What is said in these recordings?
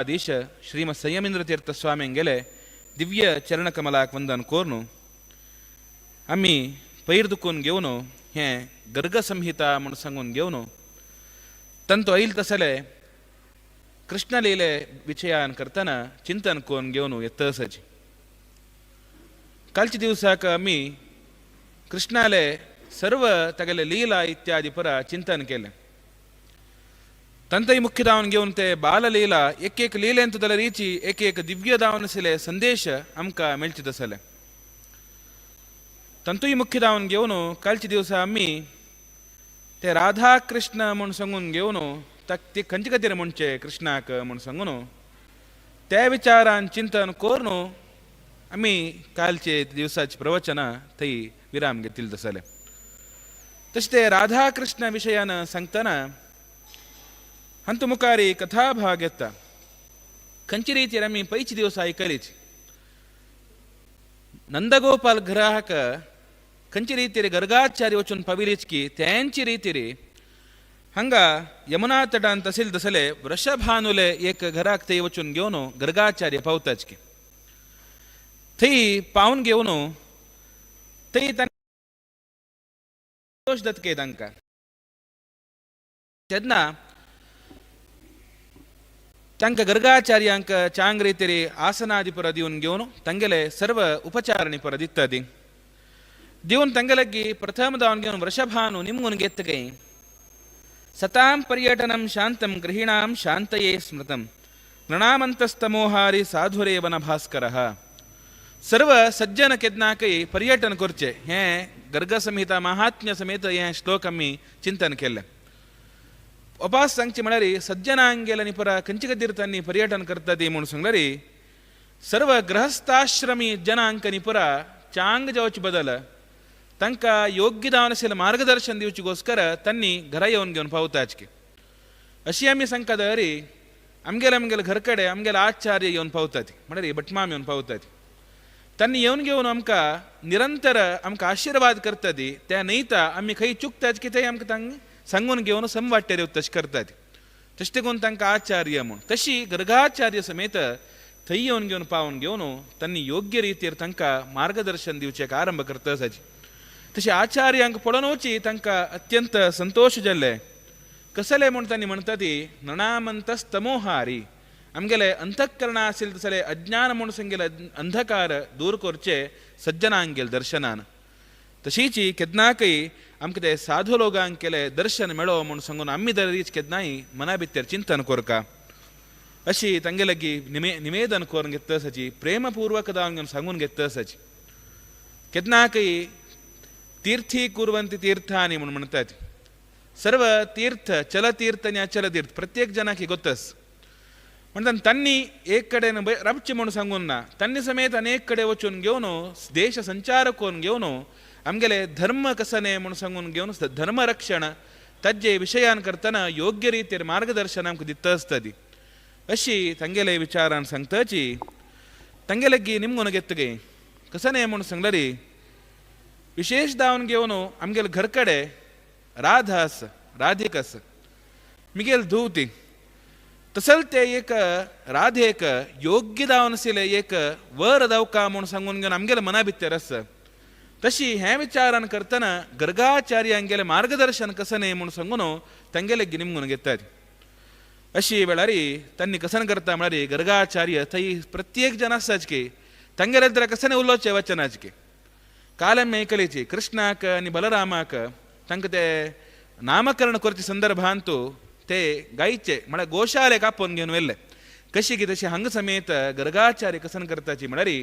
ಆದೇಶ ಶ್ರೀಮತ್ ಸಂಯಮೇಂದ್ರ ತೀರ್ಥ ಸ್ವಾಮಿಂಗೆಲೆ ದಿವ್ಯ ಚರಣಕಮಲಾಕ್ ವಂದನ್ ಕೋರ್ನು ಅಮ್ಮಿ ಪೈರ್ದುಕೋನ್ ಗೆವನು ಹೇ ಗರ್ಗ ಸಂಹಿತ ಮುಣಸಂಗುನ್ ಗೆವನು ತಂತು ಐಲ್ ತಸಲೆ ಕೃಷ್ಣಲೀಲೆ ವಿಷಯಾನ್ ಕರ್ತನ ಚಿಂತನ್ ಕೋನ್ ಗೆವನು ಎತ್ತಸಜಿ ಕಾಲ್ಚಿ ದಿವಸಾಕ ಅಮ್ಮಿ ಕೃಷ್ಣಾಲೆ ಸರ್ವ ತಗಲೆ ಲೀಲಾ ಇತ್ಯಾದಿ ಪರ ಚಿಂತನ್ ಕೇಲೆ ತಂತೈ ಮುಖ್ಯದಾವನ್ ಗೆವನ್ತೆ ಬಾಲಲೀಲಾ ಏಕೇಕ ಲೀಲೆ ಅಂತದಲ ರೀಚಿ ಏಕೇಕ ದಿವ್ಯದಾವನ ಸಿಲೆ ಸಂದೇಶ ಅಮ್ಕ ಮೆಲ್ಚಿದ ಸಲೆ ತಂತುಯಿ ಮುಖ್ಯದಾವನ್ ಗೆವನು ಕಾಲ್ಚಿ ದಿವಸ ಅಮ್ಮಿ te ರಾಧಾಕೃಷ್ಣ ಮುಣ್ಸಂಗುನ್ ಗೆವನು ತಕ್ತಿ ಕಂಚಿಕತಿರ ಮುಂಚೆ ಕೃಷ್ಣಾಕ ಮುಣ್ಸಂಗುನು ತೇ ವಿಚಾರಾನ್ ಚಿಂತನ್ ಕೋರ್ನು ಅಮ್ಮಿ ಕಾಲ್ಚೆ ದಿವಸಾಚ್ ಪ್ರವಚನ ತೈ ವಿರಾಮ್ಗೆ ತಿಳ್ದ ಸಲೆ ತಷ್ಟೇ ರಾಧಾಕೃಷ್ಣ ವಿಷಯನ ಸಂಕ್ತನ ಹಂತು ಮುಖಾರಿ ಕಥಾಭಾಗ್ಯತ್ತ ಕಂಚಿ ರೀತಿ ರಮ್ಮಿ ಪೈಚಿ ದಿವಸ ಕಲಿಚಿ ನಂದಗೋಪಾಲ್ ಗ್ರಾಹಕ ಕಂಚಿ ರೀತಿರಿ ಗರ್ಗಾಚಾರ್ಯ ವಚುನ್ ಪವಿಲಿಚ್ಕಿ ತ್ಯಾಂಚಿ ರೀತಿರಿ ಹಂಗ ಯಮುನಾ ತಟ ಅಂತ ಸಿಲ್ದಸಲೆ ವೃಷಭಾನುಲೆ ಏಕ ಘರಾಕ್ ತೈ ವಚುನ್ ಗೆವನು ಗರ್ಗಾಚಾರ್ಯ ಪೌತಚ್ಕಿ ತೈ ಪಾವನ್ ಗೆವನು ತೈ ತನ್ನ ದತ್ಕೆ ದಂಕ ತೆದ್ನ ತಂಕ ಗರ್ಗಾಚಾರ್ಯಾಂಕ ಚಾಂಗ್ ರೀತಿರಿ ಆಸನಾದಿಪುರ ದಿವನ್ ಗೆವನು ತಂಗೆಲೆ ಸರ್ವ ಉಪಚಾರಣಿಪುರ ದಿತ್ತದಿ ದಿವನ್ ತಂಗಲಗ್ಗಿ ಪ್ರಥಮದವನ್ಗೆವನು ವೃಷಭಾನು ನಿಮ್ಗುನ್ ಗೆತ್ತಗೈ ಸತಾಂ ಪರ್ಯಟನಂ ಶಾಂತಂ ಗೃಹಿಣಾಂ ಶಾಂತಯೇ ಸ್ಮೃತಂ ನೃಣಾಮಂತಸ್ತಮೋಹಾರಿ ಸಾಧುರೇವನ ಭಾಸ್ಕರ ಸರ್ವ ಸಜ್ಜನ ಕೆದ್ನಾಕೈ ಪರ್ಯಟನ ಕೊರ್ಚೆ ಹೇ ಗರ್ಗ ಸಂಹಿತ ಮಹಾತ್ಮ್ಯ ಸಮೇತ ಏ ಶ್ಲೋಕಮ್ಮಿ ಚಿಂತನ ಕೆಲ್ಲೆ ಒಪಾಸ್ ಸಂಚಿ ಮಳರಿ ಸಜ್ಜನಾಂಗೆಲ ನಿಪರ ಕಂಚಿಗದಿರ್ತನ್ನಿ ಪರ್ಯಟನ ಕರ್ತದಿ ಮುಣಸಂಗ್ಲರಿ ಸರ್ವ ಗೃಹಸ್ಥಾಶ್ರಮಿ ಜನಾಂಕ ನಿಪುರ ಚಾಂಗ್ ಜವಚ್ ಬದಲ ತಂಕ ಯೋಗ್ಯದಾವನಶೀಲ ಮಾರ್ಗದರ್ಶನ ದಿವಚಿಗೋಸ್ಕರ ತನ್ನಿ ಘರ ಯವನ್ಗೆ ಅವನು ಪೌತಾಚ್ಕೆ ಅಶಿಯಮ್ಮಿ ಸಂಕದರಿ ಅಮ್ಗೆಲ ಘರ್ ಕಡೆ ಅಮ್ಗೆಲ ಆಚಾರ್ಯ ಇವನ್ ಪೌತಾತಿ ಮಳರಿ ಬಟ್ಮಾಮಿ ಇವನ್ ಪೌತಾತಿ ತನ್ನಿ ಯವನ್ಗೆ ಅವನು ಅಮ್ಕ ನಿರಂತರ ಅಮ್ಕ ಆಶೀರ್ವಾದ ಕರ್ತದಿ ತ್ಯಾ ನೈತ ಅಮ್ಮಿ ಕೈ ಚುಕ್ತಾಚ್ಕೆ ತೈ ಅಮ್ಕ ತಂಗಿ ಸಂಗುನ್ಗೆ ಅವನು ಸಂವಾಟ್ಯರಿ ತಶ್ ಕರ್ತಾತಿ ತಷ್ಟೆಗೊಂದು ತಂಕ ಆಚಾರ್ಯ ಮುನ್ ತಶಿ ಗರ್ಗಾಚಾರ್ಯ ಸಮೇತ ತೈಯವನ್ಗೆ ಅವನು ಪಾವನ್ಗೆ ಅವನು ತನ್ನ ಯೋಗ್ಯ ರೀತಿಯ ತನಕ ಮಾರ್ಗದರ್ಶನ ದಿವಚಕ್ಕೆ ಆರಂಭ ಕರ್ತ ಸಜಿ ತಶಿ ಆಚಾರ್ಯ ಅಂಕ ಪೊಳನೋಚಿ ತನಕ ಅತ್ಯಂತ ಸಂತೋಷ ಜಲ್ಲೆ ಕಸಲೆ ಮುಣ್ ತನ್ನಿ ಮಣ್ತದಿ ನೃಣಾಮಂತಸ್ತಮೋಹಾರಿ ಅಮ್ಗೆಲೆ ಅಂತಃಕರಣ ಸಿಲ್ದಸಲೆ ಅಜ್ಞಾನ ಮುಣಸಂಗೆಲೆ ಅಂಧಕಾರ ದೂರ ಕೊರ್ಚೆ ಸಜ್ಜನಾಂಗೆಲ್ ದರ್ಶನಾನ ತಶೀಚಿ ಕೆದ್ನಾಕೈ ಅಮ್ಕದೆ ಸಾಧು ಲೋಗ ಅಂಕೆಲೆ ದರ್ಶನ ಮೇಳೋ ಮುಣ್ ಸಂಗುನ ಅಮ್ಮಿದರ ರೀಚ್ ಕೆದ್ನಾಯಿ ಮನ ಬಿತ್ತರ ಚಿಂತನ ಕೊರ್ಕ ಅಶಿ ತಂಗೆಲಗ್ಗಿ ನಿವೇದನ ಕೋರ್ಗೆತ್ತ ಸಜಿ ಪ್ರೇಮಪೂರ್ವಕದ ಸಂಗುನ್ ಗೆತ್ತ ಸಜಿ ಕೆದ್ನಾಕೈ ತೀರ್ಥಿ ಕೂರ್ವಂತಿ ತೀರ್ಥಾನಿ ಮುಣ್ ಮಣ್ತಾತಿ ಸರ್ವ ತೀರ್ಥ ಚಲತೀರ್ಥನಿ ಅಚಲ ತೀರ್ಥ ಪ್ರತ್ಯೇಕ ಜನಕ್ಕೆ ಗೊತ್ತಸ್ ಮಂತನ್ ತನ್ನಿ ಏಕ್ ಕಡೆ ರಬ್ಚಿ ಮುಣ್ ಸಂಗುನ್ನ ತನ್ನಿ ಸಮೇತ ಅನೇಕ ಕಡೆ ವಚುನ್ ಗೆವನು ದೇಶ ಸಂಚಾರಕೋನ್ ಗೆವನು ಅಮ್ಗೆಲೆ ಧರ್ಮ ಕಸನೆ ಮುಣಸಂಗುನ್ ಗೆವನು ಧರ್ಮ ರಕ್ಷಣ ತಜ್ಜೆ ವಿಷಯಾನ್ ಕರ್ತನ ಯೋಗ್ಯ ರೀತಿಯ ಮಾರ್ಗದರ್ಶನ ದಿತ್ತಸ್ತದಿ ಅಶಿ ತಂಗೆಲೆ ವಿಚಾರನ್ ಸಂಗತಚಿ ತಂಗೆಲಗ್ಗಿ ನಿಮ್ಗೊನಗೆತ್ತಗೆ ಕಸನೆ ಮುಣಸಂಗ್ಲರಿ ವಿಶೇಷ ದಾವನ್ಗೆ ಅವನು ಅಮ್ಗೆಲ್ ಘರ್ ಕಡೆ ರಾಧಾಸ್ ರಾಧಿಕಸ್ ಮಿಗೆಲ್ ಧೂತಿ ತಸಲ್ತೆ ಏಕ ರಾಧೇಕ ಯೋಗ್ಯ ದಾವನ ಸಿಲೆ ಏಕ ವರ ದೌಕ ಮುಣಸಂಗುನ್ಗೆ ನಮ್ಗೆಲ್ಲ ಮನ ಬಿತ್ತೆ ರಸ್ ತಶಿ ಹ್ಯಾ ವಿಚಾರನ ಕರ್ತನ ಗರ್ಗಾಚಾರ್ಯ ಅಂಗೆಲೆ ಮಾರ್ಗದರ್ಶನ ಕಸನೆ ಮುಣಸಂಗುನು ತಂಗೆಲೆಗ್ಗಿ ನಿಮ್ಗುನಗೆತ್ತಾದಿ ಅಶಿ ಬೆಳರಿ ತನ್ನಿ ಕಸನ ಕರ್ತ ಮಳರಿ ಗರ್ಗಾಚಾರ್ಯ ತೈ ಪ್ರತ್ಯೇಕ ಜನ ಸಜ್ಕೆ ತಂಗೆಲೆದ್ರ ಕಸನೆ ಉಲ್ಲೋಚೆ ವಚನಾಜ್ಕೆ ಕಾಲಮ್ಮೆ ಕಲಿಚಿ ಕೃಷ್ಣಾಕ ನಿ ಬಲರಾಮಾಕ ತಂಕತೆ ನಾಮಕರಣ ಕೊರ್ಚಿ ಸಂದರ್ಭ ಅಂತೂ ತೇ ಗಾಯ್ಚೆ ಮಳೆ ಗೋಶಾಲೆ ಕಾಪೊನ್ಗೇನು ಎಲ್ಲೆ ಕಶಿಗೆ ತಶಿ ಹಂಗ ಸಮೇತ ಗರ್ಗಾಚಾರ್ಯ ಕಸನ ಕರ್ತಾಚಿ ಮಳರಿ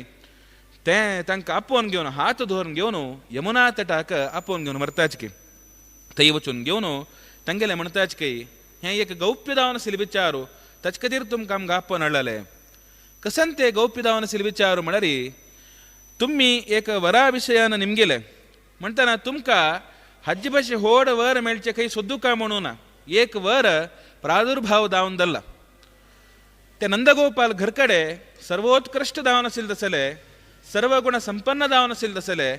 ತೇ ತಂಕ ಅಪ್ಪೋನ್ಗೆವನು ಹಾತು ಧೋರ್ನ್ಗೆವನು ಯಮುನಾ ತಟಾಕ ಅಪ್ಪೋನ್ಗೆವನು ಮರ್ತಾಚಿಕೆ ತೈವಚುನ್ಗೆವನು ತಂಗೆಲೆ ಮಣ್ತಾಚಿಕೈ ಹ್ಯಾ ಏಕ ಗೌಪ್ಯದಾವನ ಸಿಲಿಬಿಚಾರು ತಚ್ಕದಿರ್ತುಂ ಕಾಮ್ ಗಾಪ್ಪನ್ ಅಳ್ಳಲೆ ಕಸಂತೆ ಗೌಪ್ಯದಾವನ ಸಿಲಿಬಿಚಾರು ಮಳರಿ ತುಮ್ಮಿ ಏಕ ವರ ವಿಷಯನ ನಿಮ್ಗೆಲೆ ಮಂಟನ ತುಮ್ಕ ಹಜ್ಜಿ ಬಶಿ ಹೋಡ ವರ ಮೇಳ್ಚೆ ಕೈ ಸೊದ್ದು ಕಾಮಣೂನ ಏಕ ವರ ಪ್ರಾದುರ್ಭಾವ ದಾವನದಲ್ಲ te ನಂದಗೋಪಾಲ್ ಘರ್ ಕಡೆ ಸರ್ವೋತ್ಕೃಷ್ಟ ದಾವನ ಸಿಲ್ದ ಸಲೆ ಸರ್ವಗುಣ ಸಂಪನ್ನ ದಾವನ ಸಿಲ್ದ ಸಲೆ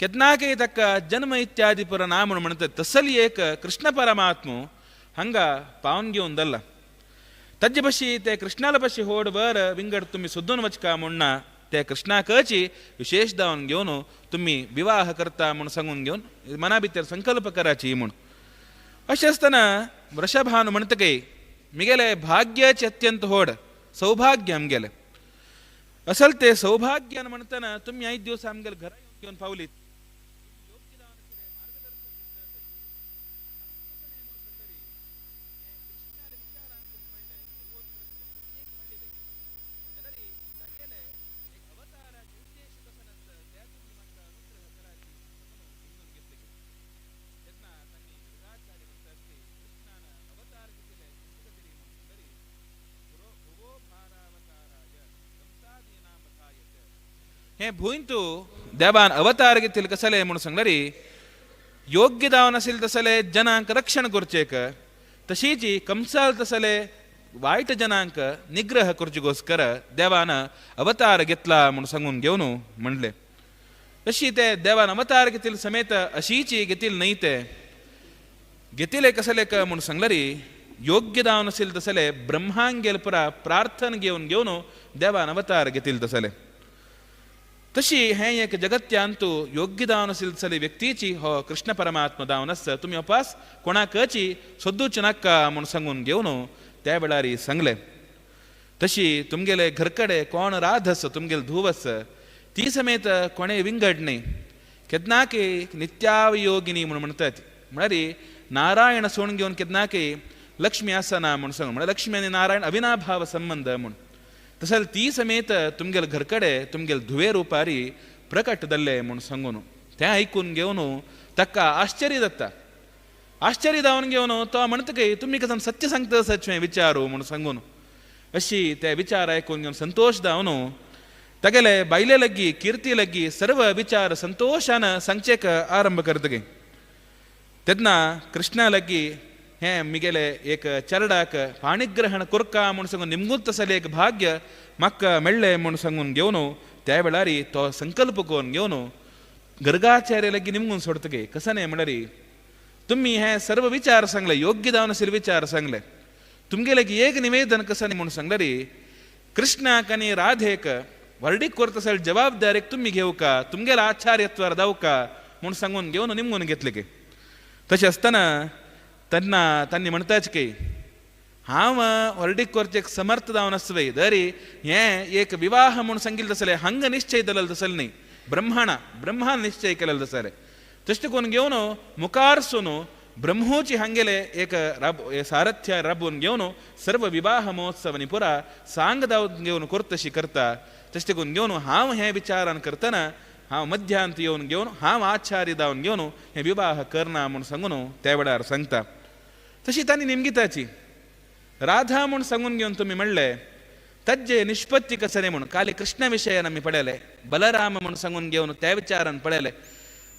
ಕೆದ್ನಾಕೈ ತಕ್ಕ ಜನ್ಮ ಇತ್ಯಾದಿ ಪುರ ನಾಮನು ಮಣತ ತಸಲಿ ಏಕ ಕೃಷ್ಣ ಪರಮಾತ್ಮ ಹಂಗ ಪಾವನ್ಗೆ ಒಂದಲ್ಲ तज्ज बशी ते कृष्णाला बशी होड वर विंगड तुम्ही सुद्धून वचका म्हणना त्या कृष्णा कची विशेष दावन घेऊन तुम्ही विवाह करता म्हणून सांगून घेऊन मना भितर संकल्प करायची म्हणून अशें आसतना वृषभान म्हणतके मिगेले भाग्याचे अत्यंत होड सौभाग्य आमगेले असल ते सौभाग्यान म्हणतना तुम्ही 5 दिवस आमगेले घरा घेऊन पावलीत हे भूंतू देवान अवतार घेतले कसले म्हणून सांगणारी योग्य दावन असेल तसले जनांक रक्षण करचेक तशीची कंसाल तसले वाईट जनांक निग्रह करचेगोस्कर देवान अवतार घेतला म्हणून सांगून घेऊन म्हणले तशी ते देवान अवतार घेतील समेत अशीची घेतील नाही ते घेतले कसले क म्हणून सांगणारी योग्य दावन असेल तसले ब्रह्मांगेल पुरा प्रार्थना घेऊन घेऊन देवान अवतार घेतील तसले तशी हे एक जगत्यांतू योग्य दावन असेल तसले व्यक्तीची हो कृष्ण परमात्मा दावन आसता तुम्ही अपास कोणाकची सोदूच नाका म्हणून सांगून घेऊन त्या वेळारी सांगले तशी तुमगेले घरकडे कोण राधस तुमगेले धुवस ती समेत कोणे विंगड नाही केदनाके नित्यावयोगिनी म्हणून म्हणतात म्हणारी नारायण सोडून घेऊन केदनाके लक्ष्मी आसना म्हणून सांगून म्हणजे लक्ष्मी आणि नारायण अविनाभाव संबंध म्हणून तसल ती समेत तुमगेल घरकडे तुमगेल धुवे रूपारी प्रकट दल्ले म्हणून सांगून त्या ऐकून घेऊन तक्का आश्चर्य दत्ता आश्चर्य दावन घेऊन तो म्हणतके तुम्ही कसं सत्य सांगता सच विचारू म्हणून सांगून अशी त्या विचार ऐकून घेऊन संतोष दावन तगेले बायले लग्गी कीर्ती लग्गी सर्व विचार संतोषानं सांगचेक आरंभ करतगे तेदना कृष्णा लग्गी हे मिगेले एक चरडाक पाणिग्रहण कुर्का म्हणून सांगून निमगूत तसले एक भाग्य म्हाका मेळ्ळे म्हणून सांगून घेऊन त्या वेळारी तो संकल्प करून घेऊन गर्गाचार्य लगी निमगून सोडतगे कसं नाही म्हणारी तुम्ही हे सर्व विचार सांगले योग्य दावन असेल विचार सांगले तुमगे लगी एक निवेदन कसं नाही म्हणून सांगणारी कृष्णाक आणि राधेक वर्डीक करत असेल जबाबदारीक तुम्ही घेऊ का तुमगेला आचार्यत्वार जाऊ का म्हणून सांगून घेऊन निमगून घेतले की तसे असताना त्यांनी म्हणताच की हांव वर्डीक करचे एक समर्थ जावन आसवे दरी हे एक विवाह म्हणून सांगितलं तसले हंग निश्चय दलल तसल नाही ब्रह्मान निश्चय केलेलं तसले तशें करून घेऊन मुखारसून ब्रह्मोची हंगेले एक रब सारथ्य रबून घेऊन सर्व विवाह महोत्सवानी पुरा सांग दावन घेऊन करतशी करता तशें करून घेऊन हांव हे विचारान करतना हांव मध्यांत येवन घेऊन हांव आचार्य दावन घेऊन हे विवाह करना म्हणून सांगून त्या वेळार सांगता तशी तांणी निमगिताची राधा म्हणून सांगून घेऊन तुम्ही म्हणले तज्जे निष्पत्ती कसरे म्हणून काले कृष्ण विशयान आमी पळयले बलराम म्हणून सांगून घेऊन त्या विचारान पळयले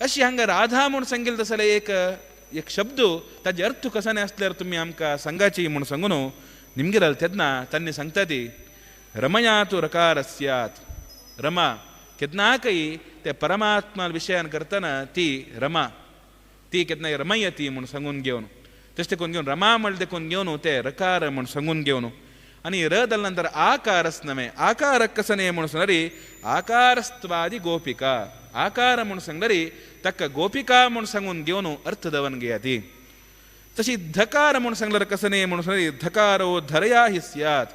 अशी हांगा राधा म्हणून सांगिल्ले तसले एक शब्द ताजे अर्थ कसाने असल्यार तुम्ही आमकां सांगाची म्हणून सांगून निमगिरल तेदना तांणी सांगता ती रमया तू रकार स्यात् रमा केदनाकय ते परमात्मा विशयान करतना ती रमा ती केदना रमयती म्हणून सांगून घेऊन तशें करून घेऊन रमा म्हणले देखून घेऊन ते रकार म्हणून सांगून घेऊन आणि र दल नंतर आकारच नव्हे आकार कसने म्हणून सांगणारी आकारस्त्वादी गोपिका आकार म्हणून सांगणारी तक्क गोपिका म्हणून सांगून घेऊन अर्थ दवन घेया ती तशी धकार म्हणून सांगल्यार कसने म्हणून सांगणारी धकारो धरया हि स्यात्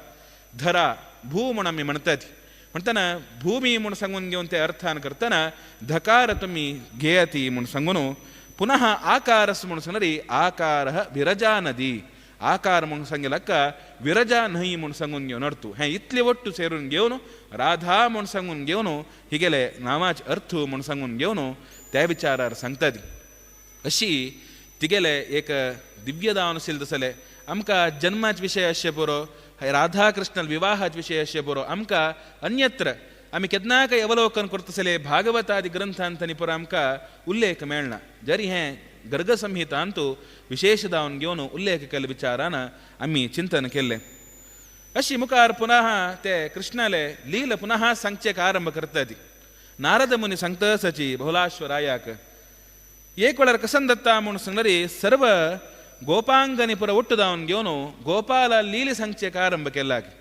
धरा भू म्हणून आम्ही म्हणताना भूमी म्हणून सांगून घेऊन ते अर्थान करताना धकार तुम्ही घेयाती म्हणून सांगून पुनः आकारस म्हणून सांगणारी आकार विरजा नदी आकार म्हणून सांगेलಕ್ಕ विरजा नाही म्हणून सांगून घेऊन अर्थ हे इतले ಒಟ್ಟು ಸೇरून घेऊन राधा म्हणून सांगून घेऊन हिगेले नामाचे अर्थ म्हणून सांगून घेऊन त्या विचारार सांगतात अशी तिगेले एक दिव्य दावन असेल तसले आमकां जन्माच विषय अशें बरो राधा कृष्ण विवाहाच विषय अशें बरो आमकां अन्यत्र आमी केदनाकय अवलोकन करतसले भागवतादि ग्रंथांतनी पुरो आमकां उल्लेख मेळना जरी हें गर्ग संहितांतू विशेष दावन घेवन उल्लेख केले विचारान आमी चिंतन केले अशी मुखार पुनः ते कृष्णाले लील पुनः सांगचेक आरंभ करतात नारद मुनी सांगतसची बहुलाश्वरायाक एक वेळार कसन दत्ता म्हणून सांगणारी सर्व ಗೋಪಾಂಗನಿ ಪುರ ಒಟ್ಟುದವನ್ಗೆವನು ಗೋಪಾಲ ಲೀಲಿ ಸಂಚಯಕ ಆರಂಭ ಕೆಲ್ಲಾಗಿ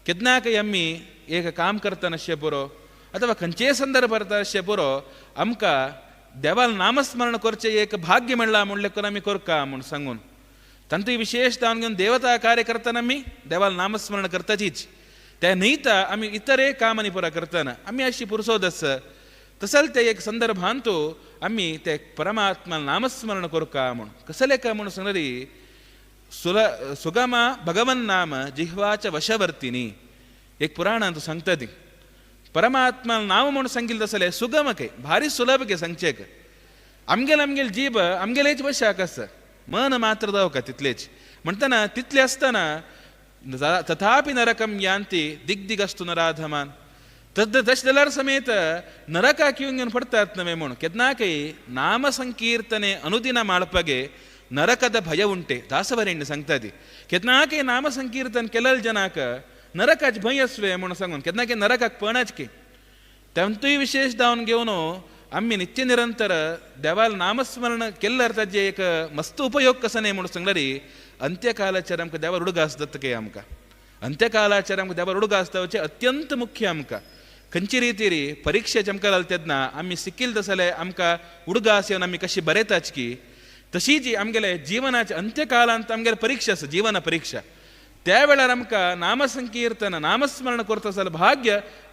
ಕೆದ್ನಾಕ ಎಮ್ಮಿ ಏಕ ಕಾಮ್ ಕರ್ತನಶ್ಯ ಪುರೋ ಅಥವಾ ಕಂಚೇ ಸಂದರ್ಭ ಬರ್ತನಶ್ಯ ಪುರೋ ಅಮ್ಕ ದೇವಾಲ್ ನಾಮಸ್ಮರಣ ಕೊರ್ಚೆ ಏಕ ಭಾಗ್ಯ ಮೆಳ್ಳ ಮುಳ್ಳೆಕ್ಕು ನಮ್ಮಿ ಕೊರ್ಕ ಮುಣ್ ಸಂಗುನ್ ತಂತು ಈ ವಿಶೇಷ ಅವನಿಗೆ ದೇವತಾ ಕಾರ್ಯಕರ್ತ ನಮ್ಮಿ ದೇವಾಲ್ ನಾಮಸ್ಮರಣ ಕರ್ತ ಚೀಚ್ त्या नईता आम्ही इतरे कामनी पुरा करताना आम्ही अशी पुरुषोदस तसल ते एक संदर्भांतू आम्ही ते परमात्मा नामस्मरण करू का म्हणून कसले का म्हणून सांगणारी सुगमा भगवन नाम जिह्वाच्या वशवर्तिनी एक पुराणांतू सांगतात परमात्मा नाव म्हणून सांगितलं तसले सुगमके भारी सुलभके संचेक आमगेल जीभ आमगेलेच वशा कसं मन मात्र जाव का तिथलेच म्हणताना तिथले असताना तथापि नरकम ಯಾಂತಿ ದಿಗ್ದಿಗಸ್ತು ನರಾಧಮಾನ್ ತದ್ದ ದಶದಲರ ಸಮೇತ ನರಕ ಕಿವಿಂಗನ್ ಪಡ್ತಾತ್ ನಮೇ ಮೋಣ ಕೆದ್ನಾಕೈ ನಾಮ ಸಂಕೀರ್ತನೆ ಅನುದಿನ ಮಾಳ್ಪಗೆ ನರಕದ ಭಯ ಉಂಟೆ ದಾಸವರೆಣ್ಣ ಸಂಗ್ತದಿ ಕೆದ್ನಾಕೈ ನಾಮ ಸಂಕೀರ್ತನ್ ಕೆಲಲ್ ಜನಾಕ ನರಕच भयस्वे म्हणून सांगून केदनाके नरकाक पणाचके त्यांतूय विशेष दावन घेवनो आम्ही नित्य निरंतर देवाल नामस्मरण केल्लर ताजे एक मस्त उपयोग कसने म्हणून सांगलारी अंत्यकालाचार आमकां देवा रुडगास दत्तके आमकां अंत्यकालाचार आमकां देवा रुडगास दावचे अत्यंत मुख्य आमकां खंयची रिती री परिक्षे आमकां जाल तेन्ना आमी सिक्कील तसले आमकां उडगास येवन आमी कशी बरयताच की तशी जी आमगेले जिवनाचे अंत्यकालांत आमगेले परीक्षा आसा जीवन परीक्षा त्या वेळार आमकां नामसंकीर्तन नामस्मरण करता जाल्यार भाग्य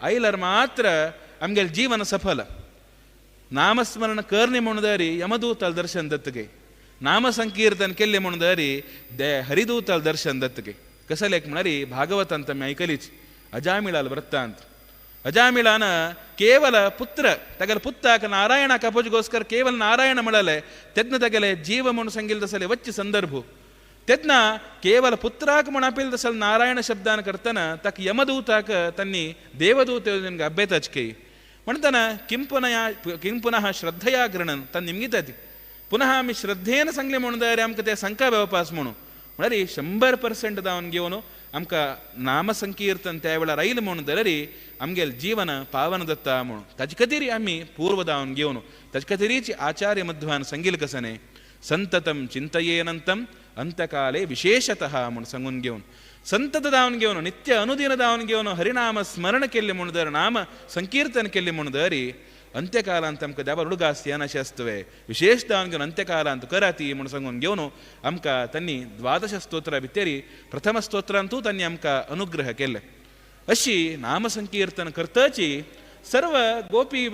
आयल्यार मात्र आमगेले जीवन सफल नामस्मरण करणे म्हणून दारी यमदूताल दर्शन दत्तगे नाम संकीर्तन केले म्हणून दारी दे हरिदूताल दर्शन दत्तगे कसले एक म्हणारी भागवत ಅಂತ मी ऐकलीच अजामिळाल वृत्तांत अजामिळान केवल पुत्र तगल पुत्ताक नारायण कपोजಗೋಸ್ಕರ केवल नारायण मिळाले तेदन तगले जीव म्हणून सांगिल तसले वच्च संदर्भ तेदन केवल पुत्राक म्हण आपील तसल नारायण शब्दान करताना तक यमदूताक तन्नी देवदूत अभ्येतचके म्हणताना किं पुनः श्रद्धया गृणन तन निमगितती पुनः आम्ही श्रद्धेन सांगले म्हणून दारी आमकां ते संका वेवपास म्हणून म्हळ्यार 100% दावन घेवन आमकां नामसंकीर्तन त्या वेळार आयले म्हणून जाल्यार आमगेल जीवन पावन जाता म्हणून ताजे खातीर आमी पूर्व दावन घेवन ताजे खातीरच आचार्य मध्वान सांगिल कसने संततम चिंतयेनंतम अंतकाले विशेषतः म्हणून सांगून घेवन संतत दावन घेवन नित्य अनुदिन दावन घेवन हरिनाम स्मरण केले म्हणून जर नाम संकीर्तन केले म्हणून जरी अंत्यकालांत आमकां देवा रुडगास येनाशे आसतवे विशेष दावन घेवन अंत्यकालांत कराती म्हणून सांगून घेवन आमकां तांणी 12 स्तोत्रां भितरी प्रथम स्तोत्रांतू तांणी आमकां अनुग्रह केले अशी नाम संकीर्तन करताची सर्व गोपी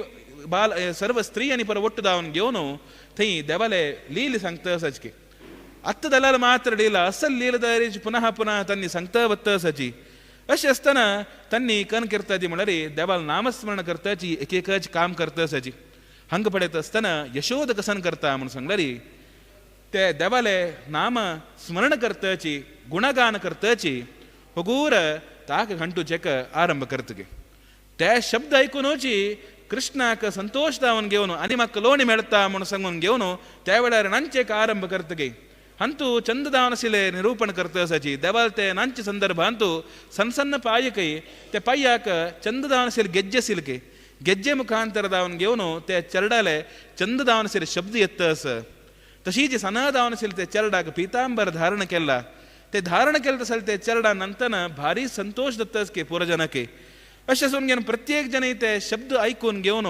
बाल सर्व स्त्री आनी पर ಒಟ್ಟು दावन घेवन थंय देवाले लील सांगता सचके अत्त दलाल मात्र लीला असल लीलदारीची पुनः पुनः तांणी सांगता वत्ता सची अशें आसतना तांणी कन करताची म्हळ्यार देवाल नामस्मरण करताची एक एकच काम करता सची हंग पडयत आसतना यशोद कसन करता म्हणून सांगल्यार ते देवाले नाम स्मरण करताची गुणगान करताची होगूर ताक घंटूचेक आरंभ करतगे ते शब्द आयकूनची कृष्णाक संतोष दावन घेवन आनी म्हाका लोणी मेळटा म्हणून सांगून घेवन त्या वेळार नांचेक आरंभ करतगे अंतू चंद दावनशिले निरूपण करता सची देवाल ते नांच संदर्भांतू सಣ್ಣ ಸಣ್ಣ पायकೈ ते पाय्याक चंद दावनशिल ಗೆಜ್ಜೆ सिलके ಗೆಜ್ಜೆ मुखांतर दावन घेवन ते चरडाले चंद दावनशिल शब्द येतस तशी जी सना दावनशिल ते चरडाक पितांबर धारण केला ते धारण केले तसल ते चरडा नंतर भारी संतोष दत्तस के पुरजनके अशें सून घेवन प्रत्येक जण ते शब्द ऐकून घेवन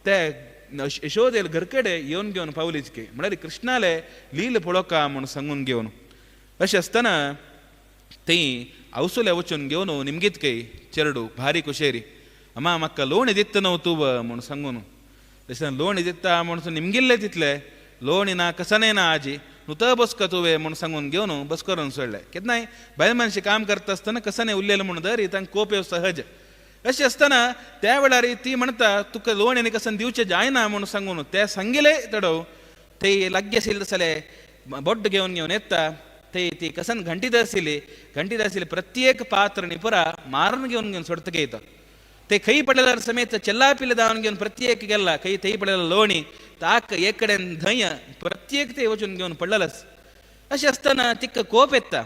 ते यशोदेल घरकडे येवन घेवन पावलीचके म्हळ्यार कृष्णाले लील पळोवका म्हणून सांगून घेवन अशें आसतना थंय अवसुले वचून घेवन निमगीतके चेरडू भारी कुशेरी अम्मा म्हाका लोणी दिता न्हू तूं म्हणून सांगून तशें लोणी दिता म्हणून निमगिल्ले तितले लोणी ना कसने ना आजी नुत बसका तुवें म्हणून सांगून घेवन बसकरून सोडले केन्नाय बायल मनशी काम करता आसतना कसने उरलेले म्हणून दर तांकां कोप येवं सहज अशें आसतना त्या वेळार ती म्हणटा तुका लोण आनी कसन दिवचें जायना म्हणून सांगून ते सांगिले तडव ते लाग्गे आशिल्ले तसले बोड्ड घेवन येता ते ती कसन घंटीत आशिल्ली प्रत्येक पात्र न्ही पुरा मारून घेवन सोडतके येता ते खंय पडल्यार समेत चेल्लापिल्ले दावन घेवन प्रत्येक गेला खंय थंय पडलेलो लोणी ताक एक कडेन धंय प्रत्येक ते वचून घेवन पडलेलस अशें आसतना तिका कोप येता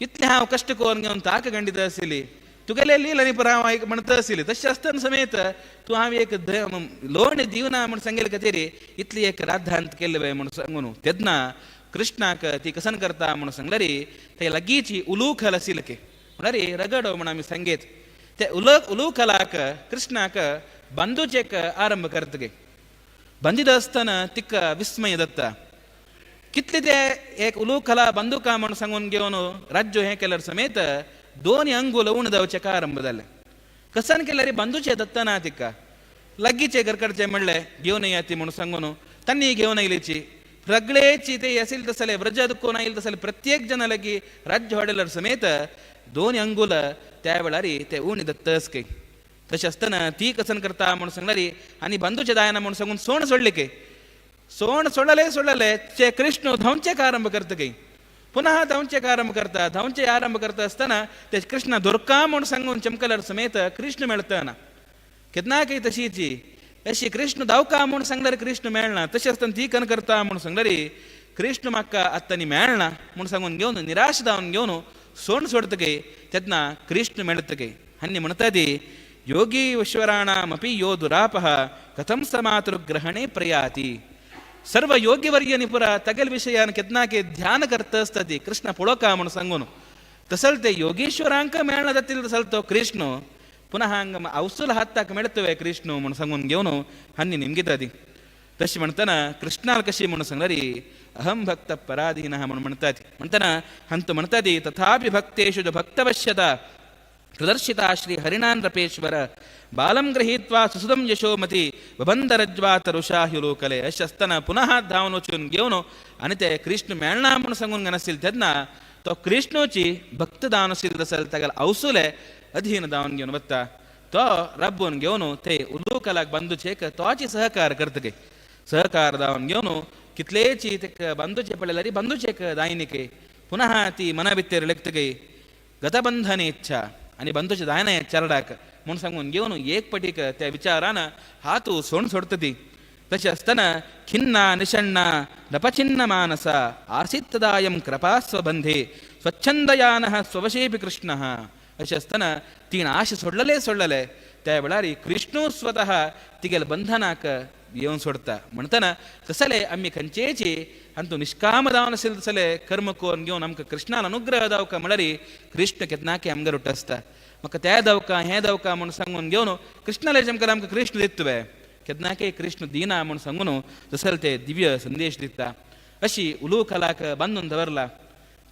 इतलें हांव कश्ट करून घेवन ताक घंटीत आशिल्ली तुगेले लील आनी पर हांव म्हणटा आशिल्ली तशें आसतना समेत तूं हांव एक लोण दिवना म्हूण सांगिल्ले खातीर इतली एक राद्धांत केल्ले म्हूण सांगून तेन्ना कृष्णाक ती कसन करता म्हणून सांगलारी ते लगीची उलूखल सिलके म्हणरी रगडो म्हणून आम्ही संगीत ते उलूखलाक कृष्णाक बंदूचेक आरंभ करतगे बंदिद असताना तिक्क विस्मय दत्ता कितले ते एक उलूखला बंदूका म्हणून सांगून घेऊन राज्य हे केल्यार समेत दोन्ही अंगूल उण जावचेक आरंभ जाले कसन केल्यारी बंदूचे दत्तना तिक्का लगीचे घरकडचे म्हणले घेऊन येती म्हणून सांगून तन्नी घेऊन येयलीची रगळेची ते असेल तसले व्रज कोण येईल तसले प्रत्येक जन लगी राज्य ಹೊಡೆಲರ್ समेत दोन्ही अंगूल त्या वेळारी ते उणी दत्तसके तसे असताना ती कसन करता म्हणून सांगणारी आणि बंधूचे दायना म्हणून सांगून सोण सोडले सोण सोडले चे कृष्ण धावचे आरंभ करत काही पुन्हा धावचे आरंभ करता धावचे आरंभ करता असताना ते कृष्ण दुर्का म्हणून सांगून चमकलर समेत कृष्ण मिळताना कितना काही तशीची अशी कृष्ण धावका म्हणून सांगणारी कृष्ण मेळना तशी असताना ती कन करता म्हणून सांगणारी कृष्ण म्हाका आत्तानी मेळना म्हणून सांगून घेऊन निराश धावून घेऊन सोण सोडतगे त्यातना कृष्ण मेळतगे हन्नी म्हणता ती योगी ईश्वराणामपि यो दुरापः कथम समातृग्रहणे प्रयाति सर्व योग्यवर्य निपुरा तगल विषयान कितना के ध्यान करत असतती कृष्ण पुळका म्हणून सांगून तसल ते योगीश्वरांक मेळना जातील तसल तो कृष्ण पुन्हा हंग अवसूल हाताक मेळतवे कृष्ण म्हणून सांगून घेऊन हन्नी निमगितादी तशी म्हणताना कृष्णाला कशी म्हणून सांगणारी अहम भक्त पराधीन म्हणून म्हणताना हंत म्हणतादी तथापि भक्तेषु भक्तवश्यता प्रदर्शिता श्री हरिणान रपेश्वर बालम गृहीत्वा सुसुदम यशोमती बबंधरज्वा तरुषा लोकले अशी असताना पुन्हा धावून वचून घेऊन आणि ते कृष्ण मेळना म्हणून सांगून गणसतील त्यांना तो कृष्णोची भक्त दावन असेल तसल तागेल अवसूले अधीन धावून घेऊन बत्ता तो रब्बून घेऊन ते उलूकलाक बंधूचेक तोची सहकार करतगे सहकार धावून घेऊन कितलेची ते बंधूचे पडलेली बंधूचेक दायनिके पुन्हा ती मना भितर लेखतगे गतबंधने इच्छा आणि बंधूचे दायने चरडाक म्हणून सांगून घेऊन एक पटीक त्या विचारानं हातू सोण सोडतती तसे असताना खिन्ना निषण्णा नपचिन्न मानसा आसीत्तदायं कृपास्वबंधे स्वच्छंदयानः स्ववशेपि कृष्णः असे असताना तीन आश सोडलेले त्या वेळारी कृष्ण स्वतः तिगेल बंधनाक येऊन सोडता म्हणताना तसले आम्ही खंचेची अंतू निष्काम दावन असेल तसले कर्म कोण घेऊन आमकां कृष्णान अनुग्रह दावका म्हळ्यारी कृष्ण केतनाके आमगे रुट्ट असता म्हाका त्या दावका हे दावका म्हणून सांगून घेऊन कृष्णाला जमकर आमकां कृष्ण दितवे केतनाके कृष्ण दिना म्हणून सांगून तसल ते दिव्य संदेश दिता अशी उलूखलाक बांधून दवरला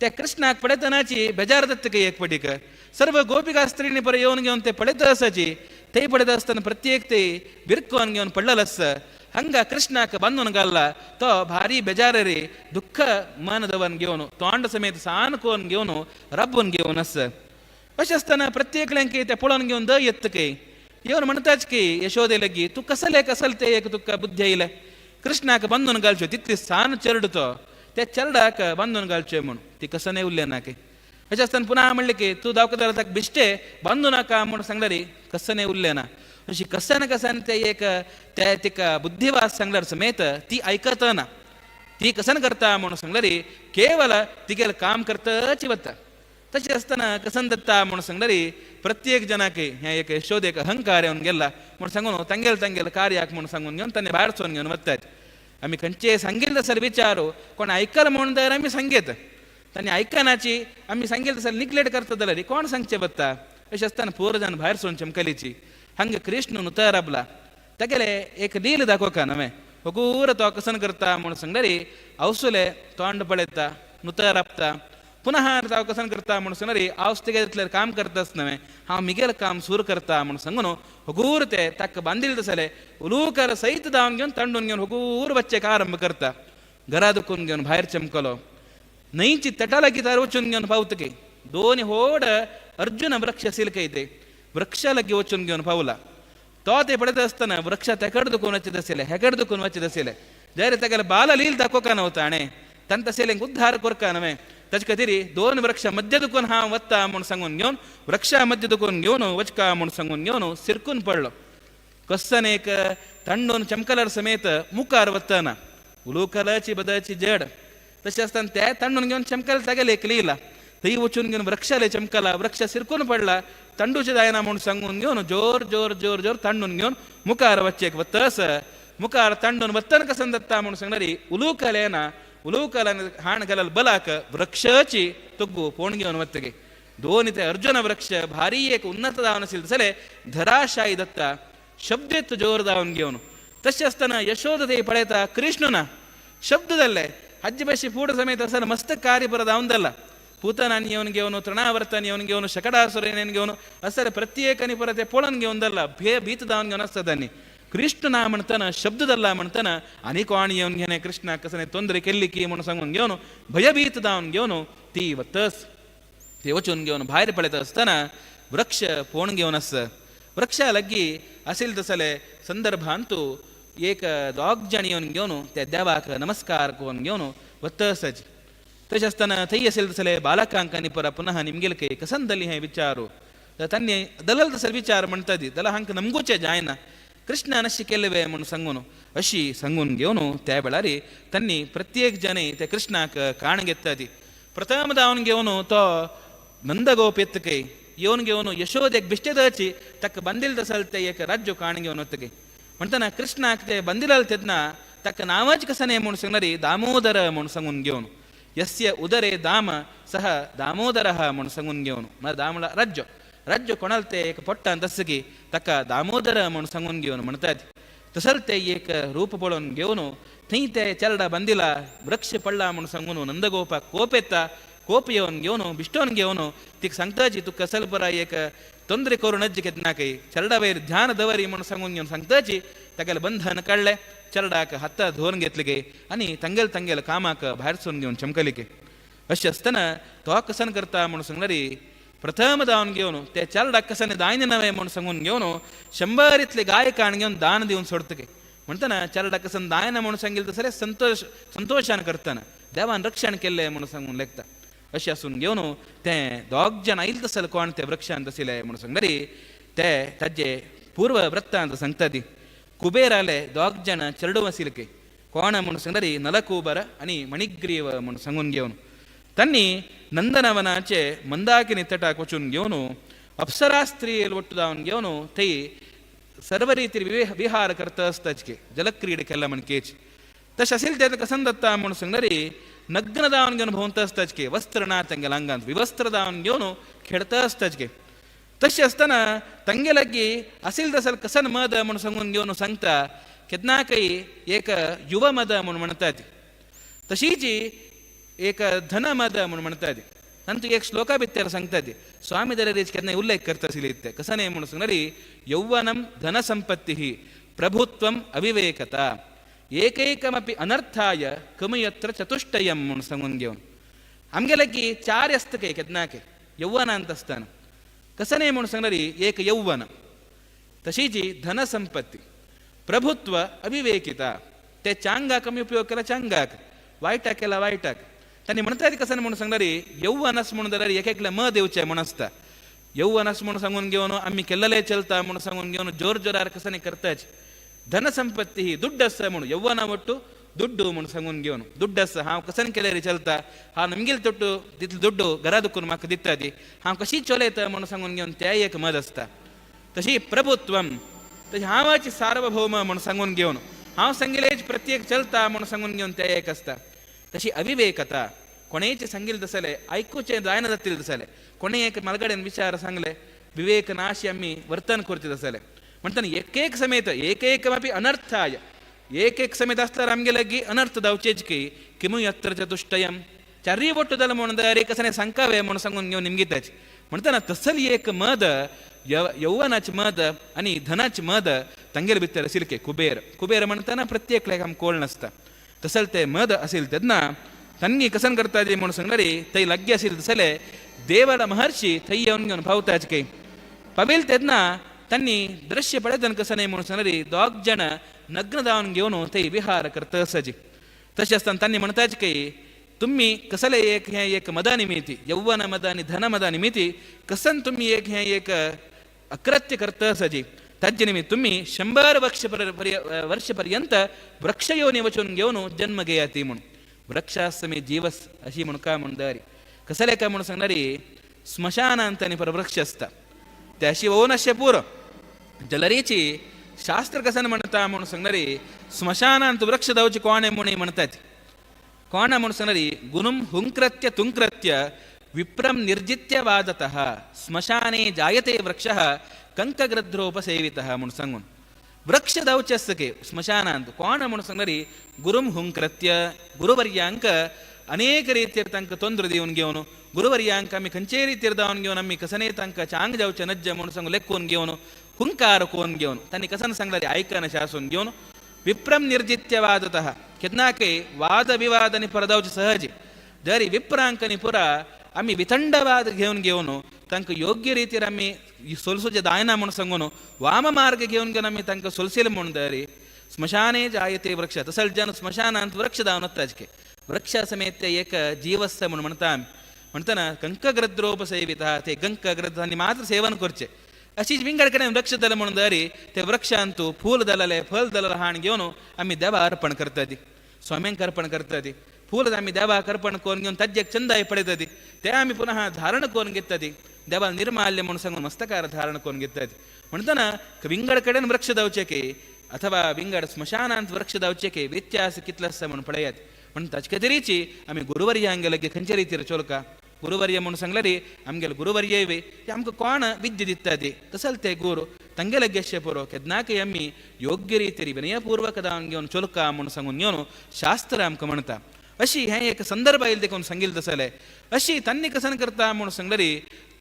त्या कृष्णाक पडयतनाची बेजार दत्तके एक पटीक सर्व गोपिका स्त्रीनी पर येऊन घेऊन ते पडयत असाची ते पडत असताना प्रत्येक ते बिरकोन घेऊन पडलेलस हंग कृष्णाक बांधून घालला तो भारी बेजार रे दुःख मन दवन घेऊन तोंड समेत सान कोण घेऊन रब्बून घेऊन अस अशें असताना प्रत्येक लेंकी ते पळोवन घेऊन द येतके येवन म्हणताच की यशोदे लगी तू कसल ते एक तुका बुद्धी येयले कृष्णाक बांधून घालच्यो तितली सान चरडतो त्या चरडाक बांधून घालच्यो म्हणून ती कसने उरले नाके अशें असताना पुन्हा म्हणले की तू दावकदार ताका बिश्टे बांधू नाका म्हणून सांगल्यारी कसने उरले ना अशी कसन ते एक त्या तिका बुद्धिवास सांगल्यार समेत ती ऐकत ना ती कसन करता म्हणून सांगल्यारी केवल तिगेल काम करताची वता तशी असताना कसन दत्ता म्हणून सांगल्यारी प्रत्येक जनाके हे एक यशोदेक अहंकार येऊन गेला म्हणून सांगून तांगेल कार्याक म्हणून सांगून घेऊन तांणे भायर सोन घेऊन वतात आम्ही खंयचे सांगेल तसर विचारू कोण ऐकल म्हणून तर आम्ही सांगेत तांणी ऐकनाची आम्ही सांगेल तसर निग्लेट करता जाल्यार कोण सांगचे बत्ता अशें असताना पोर जावन भायर सोन चमकलीची हंग कृष्ण नुतर आपला तागेले एक लील दाखोवका नवे होगूर तो कसन करता म्हणून सांगल्यारी अवसुले तोंड पळयता नुतर आपता पुनः हांव कसन करता म्हणून सांगल्यारी हांव तेगे काम करताच नवे हांव मिगेल काम सूर करता म्हणून सांगून होगूर ते ताका बांदिल तसले उलूकर सहित धांवन घेवन तंडून घेवन होगूर बच्चेक आरंभ करता घरा दुखून घेवन भायर चमकलो न्हंयची तटा लागीं तार वचून घेवन पावतके दोन व्हड अर्जुन वृक्ष सिलकय ते वृक्ष लागीं वचून घेवन पावला तो ते पडत असताना वृक्ष तेकड दुखून वचत आसले हेकड दुखून वचत आसले जर तेगेले बाल लील दाखोवका नव्हता आणे तंत सेलेंक उद्धार करका नवे ताचे खातीर दोन वृक्ष मध्य दुखून हांव वता म्हणून सांगून घेवन वृक्षा मध्य दुखून घेवन वचका म्हणून सांगून घेवन सिरकून पडलो कसन एक तंडून चमकलर समेत मुखार वतना उलूकलाची बदाची जड तशें असताना ते तंडून घेवन चमकल तागेले एक लिहिला थंय वचून घेवन वृक्षाले चमकला वृक्ष सिरकून पडला तंडूचे जायना म्हणून सांगून घेवन जोर जोर जोर जोर तंडून घेवन मुखार वच्चेक वतस मुखार तंडून वतन कसन दत्ता म्हणून सांगणारी उलूकलेना ಉಲೂಕಲ ಹಾಣಗಲ ಬಲಾಕ ವೃಕ್ಷಚಿ ತೊಗ್ಗು ಪೋಣಿಗೆ ಒತ್ತಗೆ ದೋನಿತೆ ಅರ್ಜುನ ವೃಕ್ಷ ಭಾರೀ ಏಕ ಉನ್ನತದಾವನ ಸಿಲ್ಸಲೆ ಧರಾಶಾಯಿ ದತ್ತ ಶಬ್ದೆತ್ತು ಜೋರದಾವನ್ಗೆ ಅವನು ತಸ್ಯಸ್ತನ ಯಶೋಧತೆ ಪಡೆತ ಕೃಷ್ಣನ ಶಬ್ದದಲ್ಲೇ ಹಜ್ಜಬಶಿ ಪೂಡ ಸಮೇತ ಸನ ಮಸ್ತ ಕಾರ್ಯಪರದ ಅವಂದಲ್ಲ ಪೂತನಾನಿಯವನಿಗೆ ಅವನು ತೃಣಾವರ್ತನಿಯವನಿಗೆ ಅವನು ಶಕಡಾಸುರನಿಗೆ ಅವನು ಅಸರ ಪ್ರತ್ಯೇಕ ನಿಪರತೆ ಪೋಳನ್ಗೆ ಒಂದಲ್ಲ ಬೀತದವನಿಗೆ ಅನಸ್ತದನ್ನಿ ಕೃಷ್ಣನ ಮಣ್ತನ ಶಬ್ದದಲ್ಲ ಮಣ್ತನ ಅನಿಕ್ವಾಣಿಯವನ್ಗೇನೆ ಕೃಷ್ಣ ಕಸನೆ ತೊಂದರೆ ಕೆಲ್ಲಿಕ್ಕಿ ಮಣಸಂಗನ್ಗೆ ಅವನು ಭಯಭೀತದವನ್ಗೆ ಅವನು ತೀವತ್ತಸ್ ದೇವಚೋನ್ಗೆ ಅವನು ಬಾಯಿರಿ ಪಳೆತಸ್ತನ ವೃಕ್ಷ ಪೋಣ್ಗೆ ಅವನಸ್ಸ ವೃಕ್ಷ ಲಗ್ಗಿ ಅಸಿಲ್ದ ಸಲೆ ಸಂದರ್ಭ ಅಂತೂ ಏಕ ದಾಗ್ಜಣಿಯವನ್ಗೆ ಅವನು ತ್ಯಾವಾಕ ನಮಸ್ಕಾರಕವನ್ಗೆ ಅವನು ಒತ್ತಸಜಿ ತಶಸ್ತನ ತೈಯ ಸಿಲ್ದ ಸಲೆ ಬಾಲಕಾಂಕ ನಿಪರ ಪುನಃ ನಿಮ್ಗೆಲ್ಕೆ ಕಸಂದಲ್ಲಿ ಹೇ ವಿಚಾರು ತನ್ನೆ ದಲಲ್ದ ಸಲ್ ವಿಚಾರ ಮಾಡ್ತದಿ ದಲ ಹಂಕ ನಮ್ಗೂಚೆ ಜಾಯನ ಕೃಷ್ಣ ಅನಶಿ ಕೆಲ್ಲವೆ ಮಣ್ಣು ಸಂಗುನು ಅಶಿ ಸಂಗುನ್ಗೆ ಅವನು ತ್ಯಾಬಳಾರಿ ತನ್ನಿ ಪ್ರತ್ಯೇಕ ಜನ ತೆ ಕೃಷ್ಣಕ ಕಾಣಗೆತ್ತದಿ ಪ್ರಥಮದ ಅವನಿಗೆ ಅವನು ತೋ ನಂದಗೋಪೆತ್ತಕೈ ಇವನಿಗೆ ಅವನು ಯಶೋದೆಗೆ ಬಿಷ್ಟದ ಹಚ್ಚಿ ತಕ್ಕ ಬಂದಿಲ್ದ ಸಲ್ತೆ ಏಕ ರಾಜ್ಯ ಕಾಣಿಗೆ ಅವನೊತ್ತಿಗೆ ಮಂತನ ಕೃಷ್ಣ ಆಗ್ತೆ ಬಂದಿರಲ್ತೆದ್ನ ತಕ್ಕ ನಾವಾಜ್ ಕಸನೆ ಮುಣಸಂಗರಿ ದಾಮೋದರ ಮುಣಸಂಗುನ್ಗೆ ಅವನು ಯಸ್ಯ ಉದರೇ ದಾಮ ಸಹ ದಾಮೋದರ ಮುಣಸಂಗುನ್ಗೆ ಅವನು ದಾಮಳ ರಾಜ್ಯ ಕೊಣಲ್ತೆ ಏಕ ಪೊಟ್ಟ ಅಂತಸ್ಸಿಗೆ ತಕ್ಕ ದಾಮೋದರ ಮುಣಸಂಗುನ್ಗೆ ಅವನು ಮಣ್ತಾದಿ ತಸಲ್ತೆ ಏಕ ರೂಪ ಪೊಳನ್ಗೆ ಅವನು ಥೈತೆ ಚರಡ ಬಂದಿಲ್ಲ ವೃಕ್ಷ ಪಳ್ಳ ಮುಣಸಂಗುನು ನಂದಗೋಪ ಕೋಪೆತ್ತ ಕೋಪಿಯವನ್ಗೆ ಅವನು ಬಿಷ್ಟವನ್ಗೆ ಅವನು ತಿಕ್ ಸಂಕ್ತಾಜಿ ತುಕ್ಕ ಸಲ್ಪರ ಏಕ ತೊಂದರೆ ಕೋರು ನಜ್ಜಿ ಕೆತ್ನಾಕೈ ಚರಡವೇರಿ ಧ್ಯಾನದವರಿ ಮುಣಸಂಗುನ್ಗೆ ಅವನು ಸಂಕ್ತಾಜಿ ತಗಲ ಬಂಧನ ಕಳ್ಳೆ ಚರಡಾಕ ಹತ್ತ ಧೋರ್ಗೆತ್ಲಿಗೆ ಅನಿ ತಂಗೆಲ್ ಕಾಮಾಕ ಭಾರಿಸೋನ್ಗೆ ಅವನು ಚಮಕಲಿಕೆ ಅಷ್ಟಸ್ತನ ತೋಕಸನ್ ಕರ್ತಾ ಮುಣಸಂಗರಿ ಪ್ರಥಮದ ಅವನಿಗೆ ಅವನು te ಚರಡಕ್ಕಸನೆ ದಾಯ್ನವೇ ಮುಣಸಂಗುನ್ಗೆ ಅವನು ಶಂಬಾರಿತ್ಲಿ ಗಾಯ ಕಾಣಿಗೆ ಅವನು ದಾನದಿ ಅವನು ಸೊಡ್ತಗೆ म्हणताना चरडकसन दायन म्हणून सांगितलं तर सरे संतोषान करताना देवान रक्षण केले म्हणून सांगून लेखता अशी असून घेऊन ते दोग जण आईल तसल कोण ते वृक्षांत तसिले म्हणून सांगरी ते ताजे पूर्व वृत्तांत सांगतादी कुबेराले दोग जण चरडू वसिलके कोण म्हणून सांगरी नलकुबर आणि मणिग्रीव म्हणून सांगून घेऊन तन्नी नंदनवनाचे मंदाकिनी तटाक वचून घेऊन अप्सरा स्त्री ಒಟ್ಟುದಾವನ್ घेऊन ते सर्व रीती विहार करता असताचके जलक्रीडे केला म्हणकेच तश असेल त्यात कसन दत्ता म्हणून सांगणारी नग्न दावन घेऊन भोवंत असताचके वस्त्र ना ತಂಗೆಲ अंगांत विवस्त्र दावन घेऊन खेळता असताचके तशी असताना ತಂಗೆ लग्गी असेल तसल कसन मद म्हणून सांगून घेऊन सांगता केतना काही एक युव मद म्हणून म्हणतात तशीची एक धन मद म्हणून म्हणतात नंतर एक श्लोका बित्तर सांगतात स्वामी दरेच केतना उल्लेख करता सिलिते कसने म्हणून सांगणारी यौवनम धनसंपत्ति प्रभुत्वम अविवेकता एकैकमपि अनर्थाय कमयत्र चतुष्टयम म्हणून सांगून घेऊन आमगेलकी चार असतके केतनाके यौवन ಅಂತ असताना कसने म्हणून सांगणारी एक यौवन तशीची धनसंपत्ति प्रभुत्व अविवेकिता ते चांगा कमी उपयोग केला चांगाक वाईटा केला वाईटाक त्यांनी म्हणतात कसं म्हणून सांगणारी यौवनस म्हणून जरा एक एकला म देवचे म्हणसता यौवनस म्हणून सांगून घेऊन आम्ही केलेले चलता म्हणून सांगून घेऊन जोर जोरार कसं करताच धनसंपत्ती ही दुड्डस म्हणून यौवना ಒಟ್ಟು ದುಡ್ಡು म्हणून सांगून घेऊन दुड्डस हांव कसं केलेली चलता हा नमगेल ತೊಟ್ಟು तिथलं दुड्डू घरादुकून म्हाका दितादी हांव कशी चलयता म्हणून सांगून घेऊन त्या एक मद असता तशी प्रभुत्वम तशी हांवाची सार्वभौम म्हणून सांगून घेऊन हांव सांगिलेच प्रत्येक चलता म्हणून सांगून घेऊन त्या एक असता तशी अविवेकता कोणेचे सांगिल दसले ऐकूचे जायना जातील दसले कोणे एक मलगडेन विचार सांगले विवेक नाशी आम्ही वर्तन करते दसले म्हणताना एक समेत एकैकमपि अनर्थाय एक समेत असता आमगेलगी अनर्थ दावचेच की किमु यत्र चतुष्टयम चारी ಒಟ್ಟುದಲ್ಲ म्हणून एकसने संकावे म्हणून सांगून घेऊन निमगिताच म्हणताना तसली एक मद यौवनाची मद आणि धनाची मद तंगेल भितर सिलके कुबेर म्हणताना प्रत्येक लेख आम कोळ नसता तसल ते मद असेल तेदना तन्नी कसन करता जे म्हणून सांगणारी तै लग्गे असेल तसले देवಳ महर्षी तै येऊन घेऊन भावताच काही पवेल तेदना तन्नी दृश्य पडेदन कसने म्हणून सांगणारी दोग जण नग्न दावन घेऊन तै विहार करता सजी तसे असताना तन्नी म्हणताच काही तुम्ही कसले एक मदानिमिती यौवन मद आणि धन मदानिमिती कसन तुम्ही एक अकृत्य करता सजी तज्ज निमित्त तुम्ही 100 वर्षपर्यंत वृक्षयोनी वचून घेऊन जन्म घेयाती म्हणून वृक्षासमे जीवस अशी म्हणून का म्हणणारी कसले काय म्हणून सांगणारी स्मशानांतानी पर वृक्ष असता त्याशी ओनश्य पूर जलरीची शास्त्र कसन म्हणता म्हणून सांगणारी स्मशानांत वृक्ष दावची कोणे म्हणून म्हणतात ಕೋಣ ಮುಣಸನರಿ ಗುಣಂ ಹುಂಕೃತ್ಯ ತುಂಕೃತ್ಯ ವಿಪ್ರಂ ನಿರ್ಜಿತ್ಯವಾದತಃ ಸ್ಮಶಾನೇ ಜಾಯತೆ ವೃಕ್ಷ ಕಂಕಗ್ರದ್ರೋಪಸೇವಿತಃ ಮುಣಸಂಗುನ್ ವೃಕ್ಷ ದೌಚಸ್ಸಕ್ಕೆ ಸ್ಮಶಾನ ಅಂತ ಕೋಣ ಮುಣಸಂಗರಿ ಗುರುಂ ಹುಂಕೃತ್ಯ ಗುರುವರ್ಯಾಂಕ ಅನೇಕ ರೀತಿಯ ತಂಕ ತೊಂದ್ರದಿ ಅವನಿಗೆವನು ಗುರುವರ್ಯಾಂಕ ಅಮ್ಮಿ ಕಂಚೇರಿ ತೀರ್ದವನಿಗೆವನು ನಮ್ಮಿ ಕಸನೇ ತಂಕ ಚಾಂಗ್ ಜೌಚ ನಜ್ಜ ಮುಣಸಂಗು ಲೆಕ್ಕೋನ್ಗೆವನು ಹುಂಕಾರ ಕೋನ್ಗೆವನು ತನ್ನ ಕಸನ ಸಂಗಡಿ ಆಯ್ಕನ ಶಾಸೋನ್ಗೆವನು ವಿಪ್ರಂ ನಿರ್ಜಿತ್ಯವಾದತಃ ಕೆದ್ನಾಕೆ ವಾದ ವಿವಾದನಿ ಪರದೌಚ ಸಹಜಿ ಜರಿ ವಿಪ್ರಾಂಕನಿ ಪುರ ಅಮ್ಮಿ ವಿತಂಡವಾದ ಘೇವನ್ಗೆವನು ತಂಕ ಯೋಗ್ಯ ರೀತಿಯ ಅಮ್ಮಿ ಸೊಲ್ಸುಜ ದಾಯನ ಮುಣಸಂಗುನು ವಾಮ ಮಾರ್ಗ ಘೇವನ್ಗೆ ನಮ್ಮಿ ತಂಕ ಸೊಲ್ಸಿಲ ಮುಣದರಿ ಸ್ಮಶಾನೇ ಜಾಯತೆ ವೃಕ್ಷ ತಸಲ್ ಜನ ಸ್ಮಶಾನ ಅಂತ ವೃಕ್ಷದಾವನತ್ತಜಕೆ ವೃಕ್ಷ ಸಮೇತ ಏಕ ಜೀವಸ್ಸ ಮುಣ म्हणता म्हणताना कंकग्रद्रोपसेवित ते कंकग्रद्धांनी मात्र सेवन करचे अशीच विंगडकडे वृक्ष दल म्हणून दरी ते वृक्षांतू फूल दलले फल दलर हाण घेऊन आम्ही देवा अर्पण करतात स्वाम्यांक अर्पण करतात फूल आम्ही देवाक अर्पण करून घेऊन तज्जक चंदाय पडतात ते आम्ही पुन्हा धारण करून घेतात देवा निर्माल्य म्हणून सांगून मस्तकार धारण करून घेतात म्हणताना विंगडकडे वृक्ष दवचके अथवा विंगड स्मशानांत वृक्ष दवचके व्यत्यास कितलस म्हणून पळयात म्हणून ताचे तरीची आम्ही गुरुवर्य हंगेलगे खंयच्या ರೀತಿಯ ಚೋಲಕ ಗುರುವರ್ಯ म्हणून सांगल्यारी आमगेल गुरुवर्य इवे ते आमकां कोण विद्य दितात तसल ते गुरु ತಂಗೆಲಗ್ಗೆ ಪುರೋ ಕೆದ್ನಾಕೆ आम्ही योग्य ರೀತಿಯ विनयपूर्वक दान घेऊन चोलका म्हणून सांगून घेऊन शास्त्र आमकां म्हणता अशी हे एक संदर्भ येईल देखून सांगितलं तसले अशी त्यांनी कसन करता म्हणून सांगल्यारी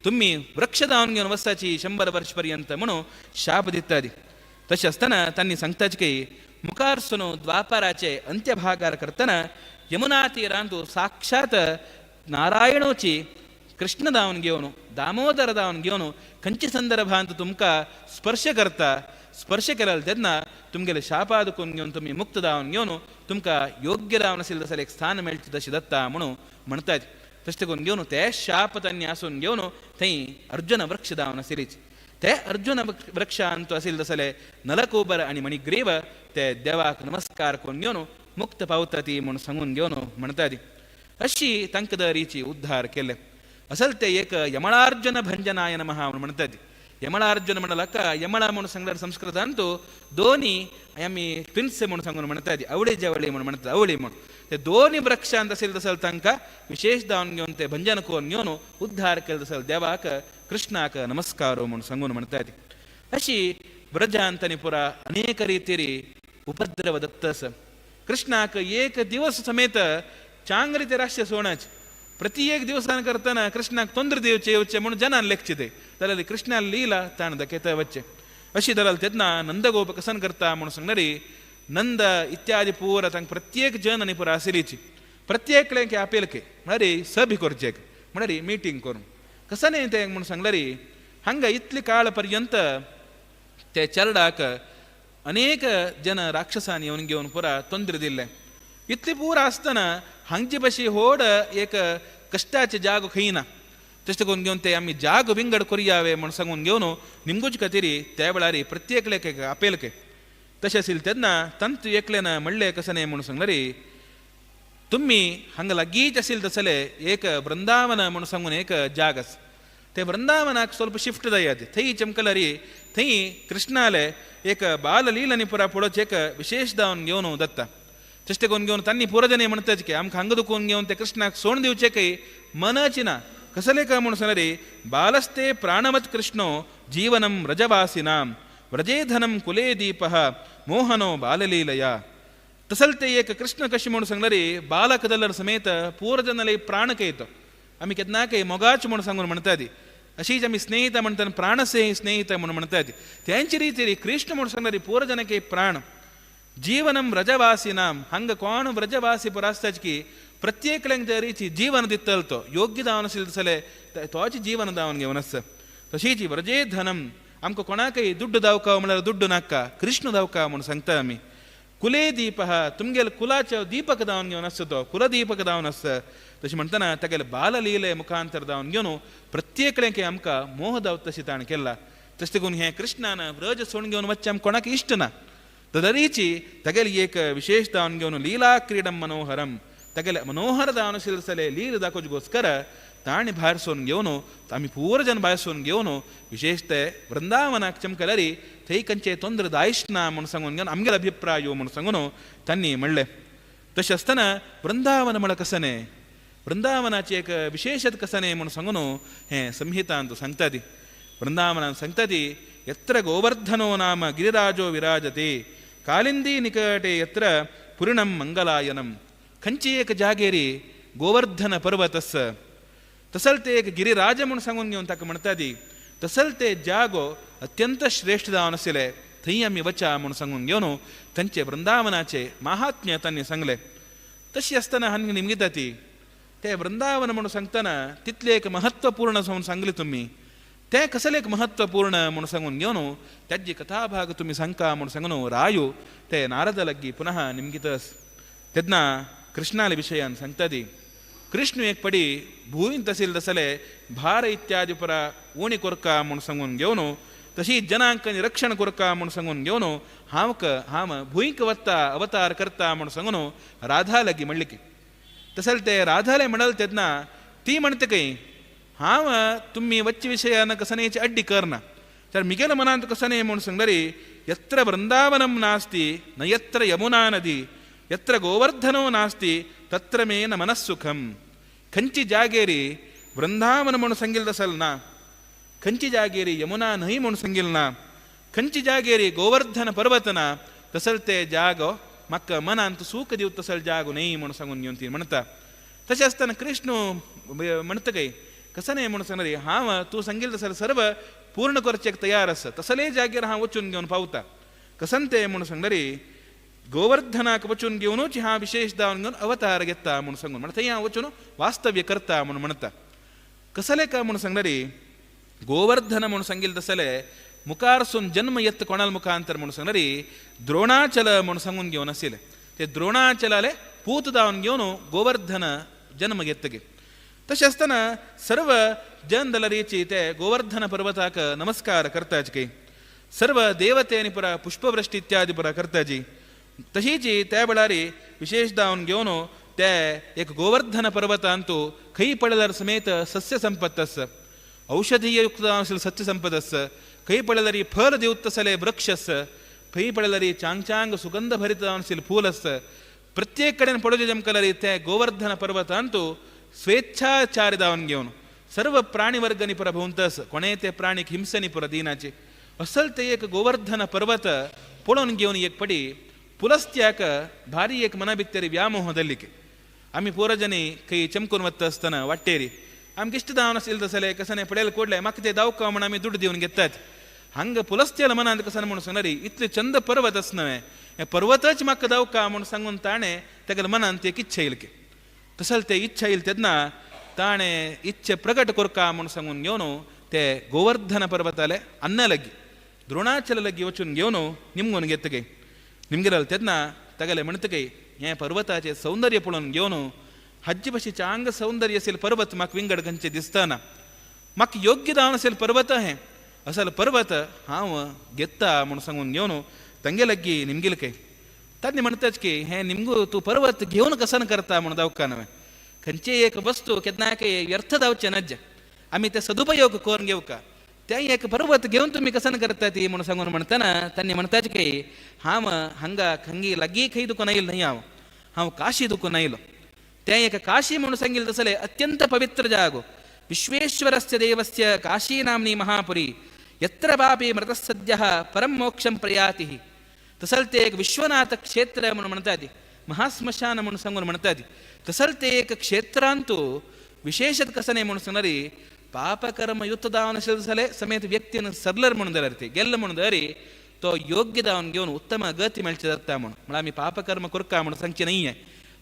तुम्ही वृक्ष दान घेऊन वसाची 100 वर्षपर्यंत म्हणून शाप दितात तसे असताना त्यांनी सांगताच की मुखारसुनो द्वापाराचे अंत्यभागार करताना यमुना तीरांतू साक्षात नारायणोची कृष्ण दावन घेऊन दामोदर दावन घेऊन खंयच्या संदर्भांत तुमका स्पर्श करता स्पर्श केला तेन्ना तुमगेले शापाद कोण घेऊन तुम्ही मुक्त दावन घेऊन तुमका योग्य दावन असेल तसं एक स्थान मेळचे तशी दत्ता म्हणून म्हणतात तशें करून घेऊन ते शाप त्यांनी आसून घेऊन थंय अर्जुन वृक्ष दावन आशिल्लीच ते अर्जुन वृक्ष अंतू असेल तसले नलकोबर आणि मणिग्रीव ते देवाक नमस्कार करून घेऊन मुक्त पावतात म्हणून सांगून घेऊन म्हणतात अशी तांकां रीची उद्धार केले असल ते एक यमळार्जुन भंजनाय नमः म्हणून म्हणतात यमळार्जुन म्हणलाक यमळ म्हणून सांगल्यार संस्कृतांतू दोन्ही आम्ही ट्विन्स म्हणून सांगून म्हणतात आवळी जवळी म्हणून म्हणतात आवळी म्हणून ते दोन्ही वृक्षांत असेल तसल तांकां विशेष दावन घेऊन ते भंजन करून घेऊन उद्धार केले तसल देवाक कृष्णाक नमस्कार म्हणून सांगून म्हणतात अशी ब्रजांतनी पुरा अनेक ರೀತಿಯ उपद्रव दत्तस कृष्णाक एक दिवस समेत चांगरीते राष्ट्र सोणाच प्रति एक दिवसान करताना कृष्णाक ತೊಂದರೆ देवचे येवचे म्हणून जनान लेखचिते तलली कृष्णा लीला ताण दकेता वच्चे अशी दलाल तेदना नंदगोप कसन करता म्हणून सांगणारी नंद इत्यादी पूर तांक प्रत्येक जन आणि पुरा आसिलीची प्रत्येकलेके आपेलके म्हणारी सभी करचेक म्हणारी मीटिंग करून कसने ते म्हणून सांगल्यारी हंग इतली काळ पर्यंत ते चरडाक अनेक जन राक्षसांनी येऊन घेऊन पुरा ತೊಂದರೆ दिले इतली पूर असताना हांगची बशी होड एक कष्टाचे जाग खैना तशें करून घेऊन ते आम्ही जाग विंगड करुयावे म्हणून सांगून घेऊन निमगूच खातीर त्या वेळारी प्रत्येकलेके आपेलके तशें आशिल्लें तेन्ना तंत एकल्यान म्हणलें कसने म्हणून सांगल्यारी तुम्ही हांगा लागींच आशिल्ले तसले एक वृंदावन म्हणून सांगून एक जाग आसा ते वृंदावनाक ಸ್ವಲ್ಪ शिफ्ट जायात थंय चमकलारी थंय कृष्णाले एक बाललीलांनी पुरा पळोवच एक विशेष दावन घेवन दत्ता तशें करून घेवन तांणी पुरजने म्हणटात की आमकां हांगा दुखोवन घेवन ते कृष्णाक सोण दिवचे की मनाची ना कसले काय म्हणून सांगल्यारी बालस्ते प्राणवत कृष्णो जीवनम व्रजवासिनां व्रजेधनं कुले दीपः मोहनो बाललीलया तसलते एक कृष्ण कशी म्हणून सांगल्यारी बालकदलर समेत पूर्वजनाले प्राणक येतो आम्ही केदनाके मोगाच म्हणून सांगून म्हणतात अशीच आम्ही स्नेहित म्हणतात प्राणसे स्नेहित म्हणून म्हणतात त्यांची रीती कृष्ण म्हणून सांगणारी पूर्वजनके प्राण जीवनम व्रजवासिनां हंग कोण व्रजवासी पुरास्ताच की प्रत्येक रीती जीवन दितलतो योग्य दावन असेल तसले तोच जीवन दावन घेवन आसता तशीच व्रजे धनम आमकां कोणाकय दुड्ड दावका म्हळ्यार दुड्ड नाका कृष्ण दावका म्हणून सांगता आमी कुले दीपः तुमगेल कुलाचे दीपक दावन घेवन आसता तो कुलदीपक दावन आसता तशें म्हणटना तागेले बाललीले मुखांतर दावन घेवन प्रत्येकलेके आमकां मोह दावता तशी ताण केला तशें करून हें कृष्णान व्रज सोडून घेवन वच्चें आमकां कोणाक इश्ट ना तदरीची तागेली एक विशेष दावन घेवन लीला क्रीडम मनोहरम तागेले मनोहर दावन आशिल्ले लील दाखोवचेगोस्कर ताणी भायर सोडून घेवन आमी पूर्वजन भायर सोडून घेवन विशेष ते वृंदावनाक चमकल्यारी थंय खंयचे ತೊಂದರೆ दायश ना म्हणून सांगून घेवन आमगेलो अभिप्राय म्हणून सांगून तांणी म्हणलें तशें आसतना वृंदावन म्हळ्यार कसने वृंदावनाची एक विशेषत कसने म्हणून सांगून हें संहितांत सांगता ती वृंदावनान सांगता ती यत्र गोवर्धनो नाम गिरिराजो विराजते कालिंदी निकटे यत्र पुरिणं मंगलायनम खंयची एक जागेरी गोवर्धन पर्वतस तसल ते एक गिरिराज म्हणून सांगून घेवन ताका म्हणटा ती तसल ते जागो अत्यंत श्रेष्ठ जावन आशिल्ले थंय आमी वचा म्हणून सांगून घेवन तांचे वृंदावनाचे महात्म्य तांणी सांगले तशी आसतना हांगा निमगिता ती ते वृंदावन म्हणून सांगतना तितले एक महत्वपूर्ण म्हणून सांगले तुमी ते कसले एक महत्वपूर्ण म्हणून सांगून घेवन त्याची कथाभाग तुम्ही सांगता म्हणून सांगून रायू ते नारद लग्गी पुनः निमगितस तेन्ना कृष्णाला विशयान सांगता ती कृष्ण एक पडी भूईन तसील तसले भार इत्यादी परा ओणी कोरका म्हणून सांगून घेवन तशी जनांकांनी रक्षण कोरका म्हणून सांगून घेवन हांव भूईक वत्ता अवतार करता म्हणून सांगून राधा लगी म्हणली तसल ते राधाले म्हणल तेन्ना ती म्हणते काही हांव तुम्ही वच्चे विशयान कसनेची अड्डी करना तर मिगेल मनांत कसने म्हणून सांगल्यारी यत्र वृंदावनम नास्ति न यत्र यमुना नदी यत्र गोवर्धनो नास्ति तत्र मे न मनस्सुखम खंची जागेरी वृंदावन म्हणून सांगिल तसल ना खंची जागेरी यमुना न्हय म्हणून सांगिल ना खंची जागेरी गोवर्धन पर्वत ना तसल ते जागो म्हाका मनांत सूख दिवं तसल जागो न्हय म्हणून सांगून घेवन ती म्हणटा तशें आसतना कृष्ण म्हणटा काय कसने म्हणून सांगणारी हांव तूं सांगिल्लें तसलें सर्व पूर्ण करचेक तयार आसा तसले जागेर हांव वचून घेवन पावता कसन ते म्हणून सांगणारी गोवर्धनाक वचून घेवनूच हांव विशेष जावन घेवन अवतार घेता म्हणून सांगून म्हणटा थंय हांव वचून वास्तव्य करता म्हणून म्हणटा कसले काय म्हणून सांगणारी गोवर्धन म्हणून सांगिल्लें तसलें मुखारसून जन्म येत कोणाल मुखांतर म्हणून सांगणारी द्रोणाचल म्हणून सांगून घेवन आशिल्लें ते द्रोणाचलाले पूत जावन घेवन गोवर्धन जन्म घेतगे तशें आसतना सर्व जन दलरीची ते गोवर्धन पर्वताक नमस्कार करताच की सर्व देवतेनी पुरा पुष्पवृष्टी इत्यादी पुरा करताची तशीची त्या वेळारी विशेष जावन घेवन ते एक गोवर्धन पर्वतांतू खंय पडल्यार समेत सस्य संपत्त आसा औषधीय युक्त जावन सस्य संपद आसा खंय पडल्यार फळ दिवत तसले वृक्ष आसा खंय पडल्यार चांग चांग सुगंध भरीत जावन आशिल्लें फूल आसा प्रत्येक कडेन पडोवचे जमकल्यार ते गोवर्धन पर्वतांतू स्वेच्छाचार जावन घेवन सर्व प्राणी वर्गनी पुरा भोंवतस कोणे ते प्राणीक हिंसनी पुरा दिनाचे असल ते एक गोवर्धन पर्वत पळोवन घेवन एक पडी पुलस्त्याक भारी एक मना भितर व्यामोह जाल्लिके आमी पोरजनी खंय चमकून वता आसतना वाटेरी आमकां इश्ट जावन आशिल्लें तसलें कसने पडयलें कोडलें म्हाका तें दावका म्हण आमी दुड्ड दिवन घेतात हांगा पुलस्त्याल मनांत कसन म्हणून सांगणारी इतले चंद पर्वत आसनवे हे पर्वतच म्हाका दावका म्हूण सांगून ताणें तेगेल्या मनांत एक इच्छा येयली तसल ते इच्छा येयली तेन्ना ताणें इच्छे प्रगट कोरका म्हूण सांगून घेवन ते गोवर्धन पर्वताले अन्न लग्गी द्रोणाचल लग्गी वचून घेवन निमगून घेतगे निमगिरल तेन्ना तेगेले म्हणतगे हें पर्वताचें सौंदर्य पळोवन घेवन हज्जी भशेन चांग सौंदर्य आशिल्लें पर्वत म्हाका विंगड खंयचे दिसतना म्हाका योग्य जावन आशिल्लें पर्वत हें असल पर्वत हांव घेता म्हूण सांगून घेवन तांगे लग्गी निमगिल काय तांणी म्हणटाच की हें निमगू तूं पर्वत घेवन कसन करता म्हूण दावका न्हय खंयची एक वस्तू केन्नाय व्यर्थ जावचें नज आमी ते सदुपयोग करून घेवका तें एक पर्वत घेवन तुमी कसन करता ती म्हूण सांगून म्हणटना तांणी म्हणटाच की हांव हांगा खंगी लागीं खंय दुखून आयिल्लो न्हय हांव काशी दुखून आयिल्लो तें एक काशी म्हणून सांगिल्लें तसलें अत्यंत पवित्र जागो विश्वेश्वरस्य देवस्य काशी नाम्नी महापुरी यत्र पापी मृतसद्यः परम मोक्षं प्रयाति तसल ते एक विश्वनाथ क्षेत्र म्हणून म्हणतात महास्मशान म्हणून सांगून म्हणतात तसल ते एक क्षेत्रांतू विशेषत कसने म्हणून सांगणारी पापकर्म युक्त जावन आशिल्लें जाल्यार समेत व्यक्तीन सरलर म्हणून जाल्यार ती गेल्लो म्हणून जाल्यार तो योग्य जावन घेवन उत्तम गती मेळची जाता म्हणून म्हळ्यार आमी पापकर्म करता म्हणून सांगचें न्हय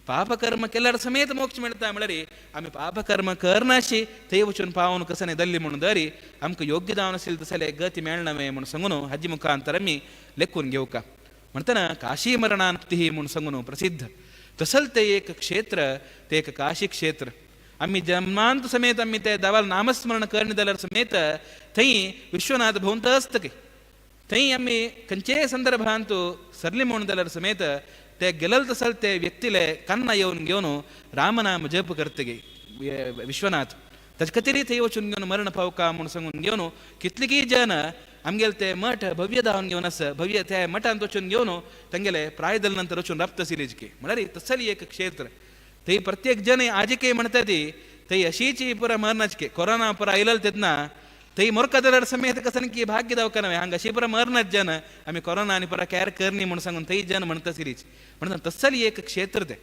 पापकर्म केल्यार समेत मोक्ष मेळटा म्हळ्यार आमी पापकर्म करनाशी थंय वचून पावून कसने दल्ली म्हणून जाल्यार आमकां योग्य जावन आशिल्लें तसलें गती मेळनवे म्हणून सांगून हाजी मुखांतर आमी लेखून घेवका म्हणटना काशी मरणान्मुक्ती म्हणून सांगून प्रसिद्ध तसल ते एक क्षेत्र ते एक काशी क्षेत्र आमी जन्मांत समेत आमी ते देवाल नामस्मरण करना जाल्यार समेत थंय विश्वनाथ भोंवत आसता थंय आमी खंयचेय संदर्भांत सरली म्हणून जाल्यार समेत ते गेलल तसल ते व्यक्तीले कन्ना येवन घेवन रामनाम जप करतगे विश्वनाथ ताचे खातीर थंय वचून घेवन मरण पावका म्हणून सांगून घेवन कितलींय जन आमगेल ते मठ भव्य दावन घेऊन असं भव्य त्या मठांत वचून घेऊन तांगेले प्रायदल नंतर वचून रप्त सिरीजके म्हळ्यार तसली एक क्षेत्र थंय प्रत्येक जन आजिके म्हणटा ती थंय अशीची पुरा मरणाचके कोरोना पुरा आयलल तेन्ना थंय मोरकदर समेत कसन की भाग्य दवका नव्हे हांगा अशी पुरा मरणाच जन आमी कोरोना आनी पुरा कॅर करनी म्हणून सांगून थंय जन म्हणटा सिरीज म्हणून तसली एक क्षेत्र ते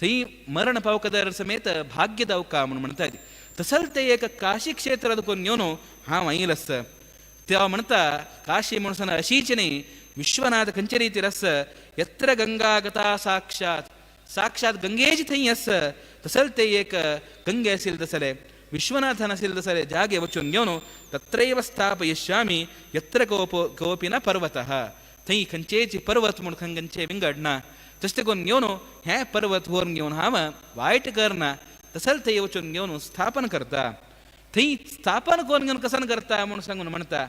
थंय मरण पावकदर समेत भाग्य दवका म्हणून म्हणटा ती तसल ते एक काशी क्षेत्र ಅದಕ್ಕೊಂದು घेऊन हांव आयिल्स तेव्हा म्हणता काशी म्हणून अशीच नाही विश्वनाथ कंचरीती रस यत्र गंगा गता साक्षात साक्षात गंगेची थंय अस तसल ते एक गंगे असेल तसले विश्वनाथन असेल तसले जागे वचून घेऊन तत्रैव स्थापयिष्यामि यत्र कोपी न पर्वतः थंय खंयचेची पर्वत म्हणून खंगंचे विंगडना तशें करून घेऊन हे पर्वत व्हरून घेऊन हांव वायट करना तसल थंय वचून घेऊन स्थापन करता थंय स्थापन करून घेऊन कसन करता म्हणून सांगून म्हणता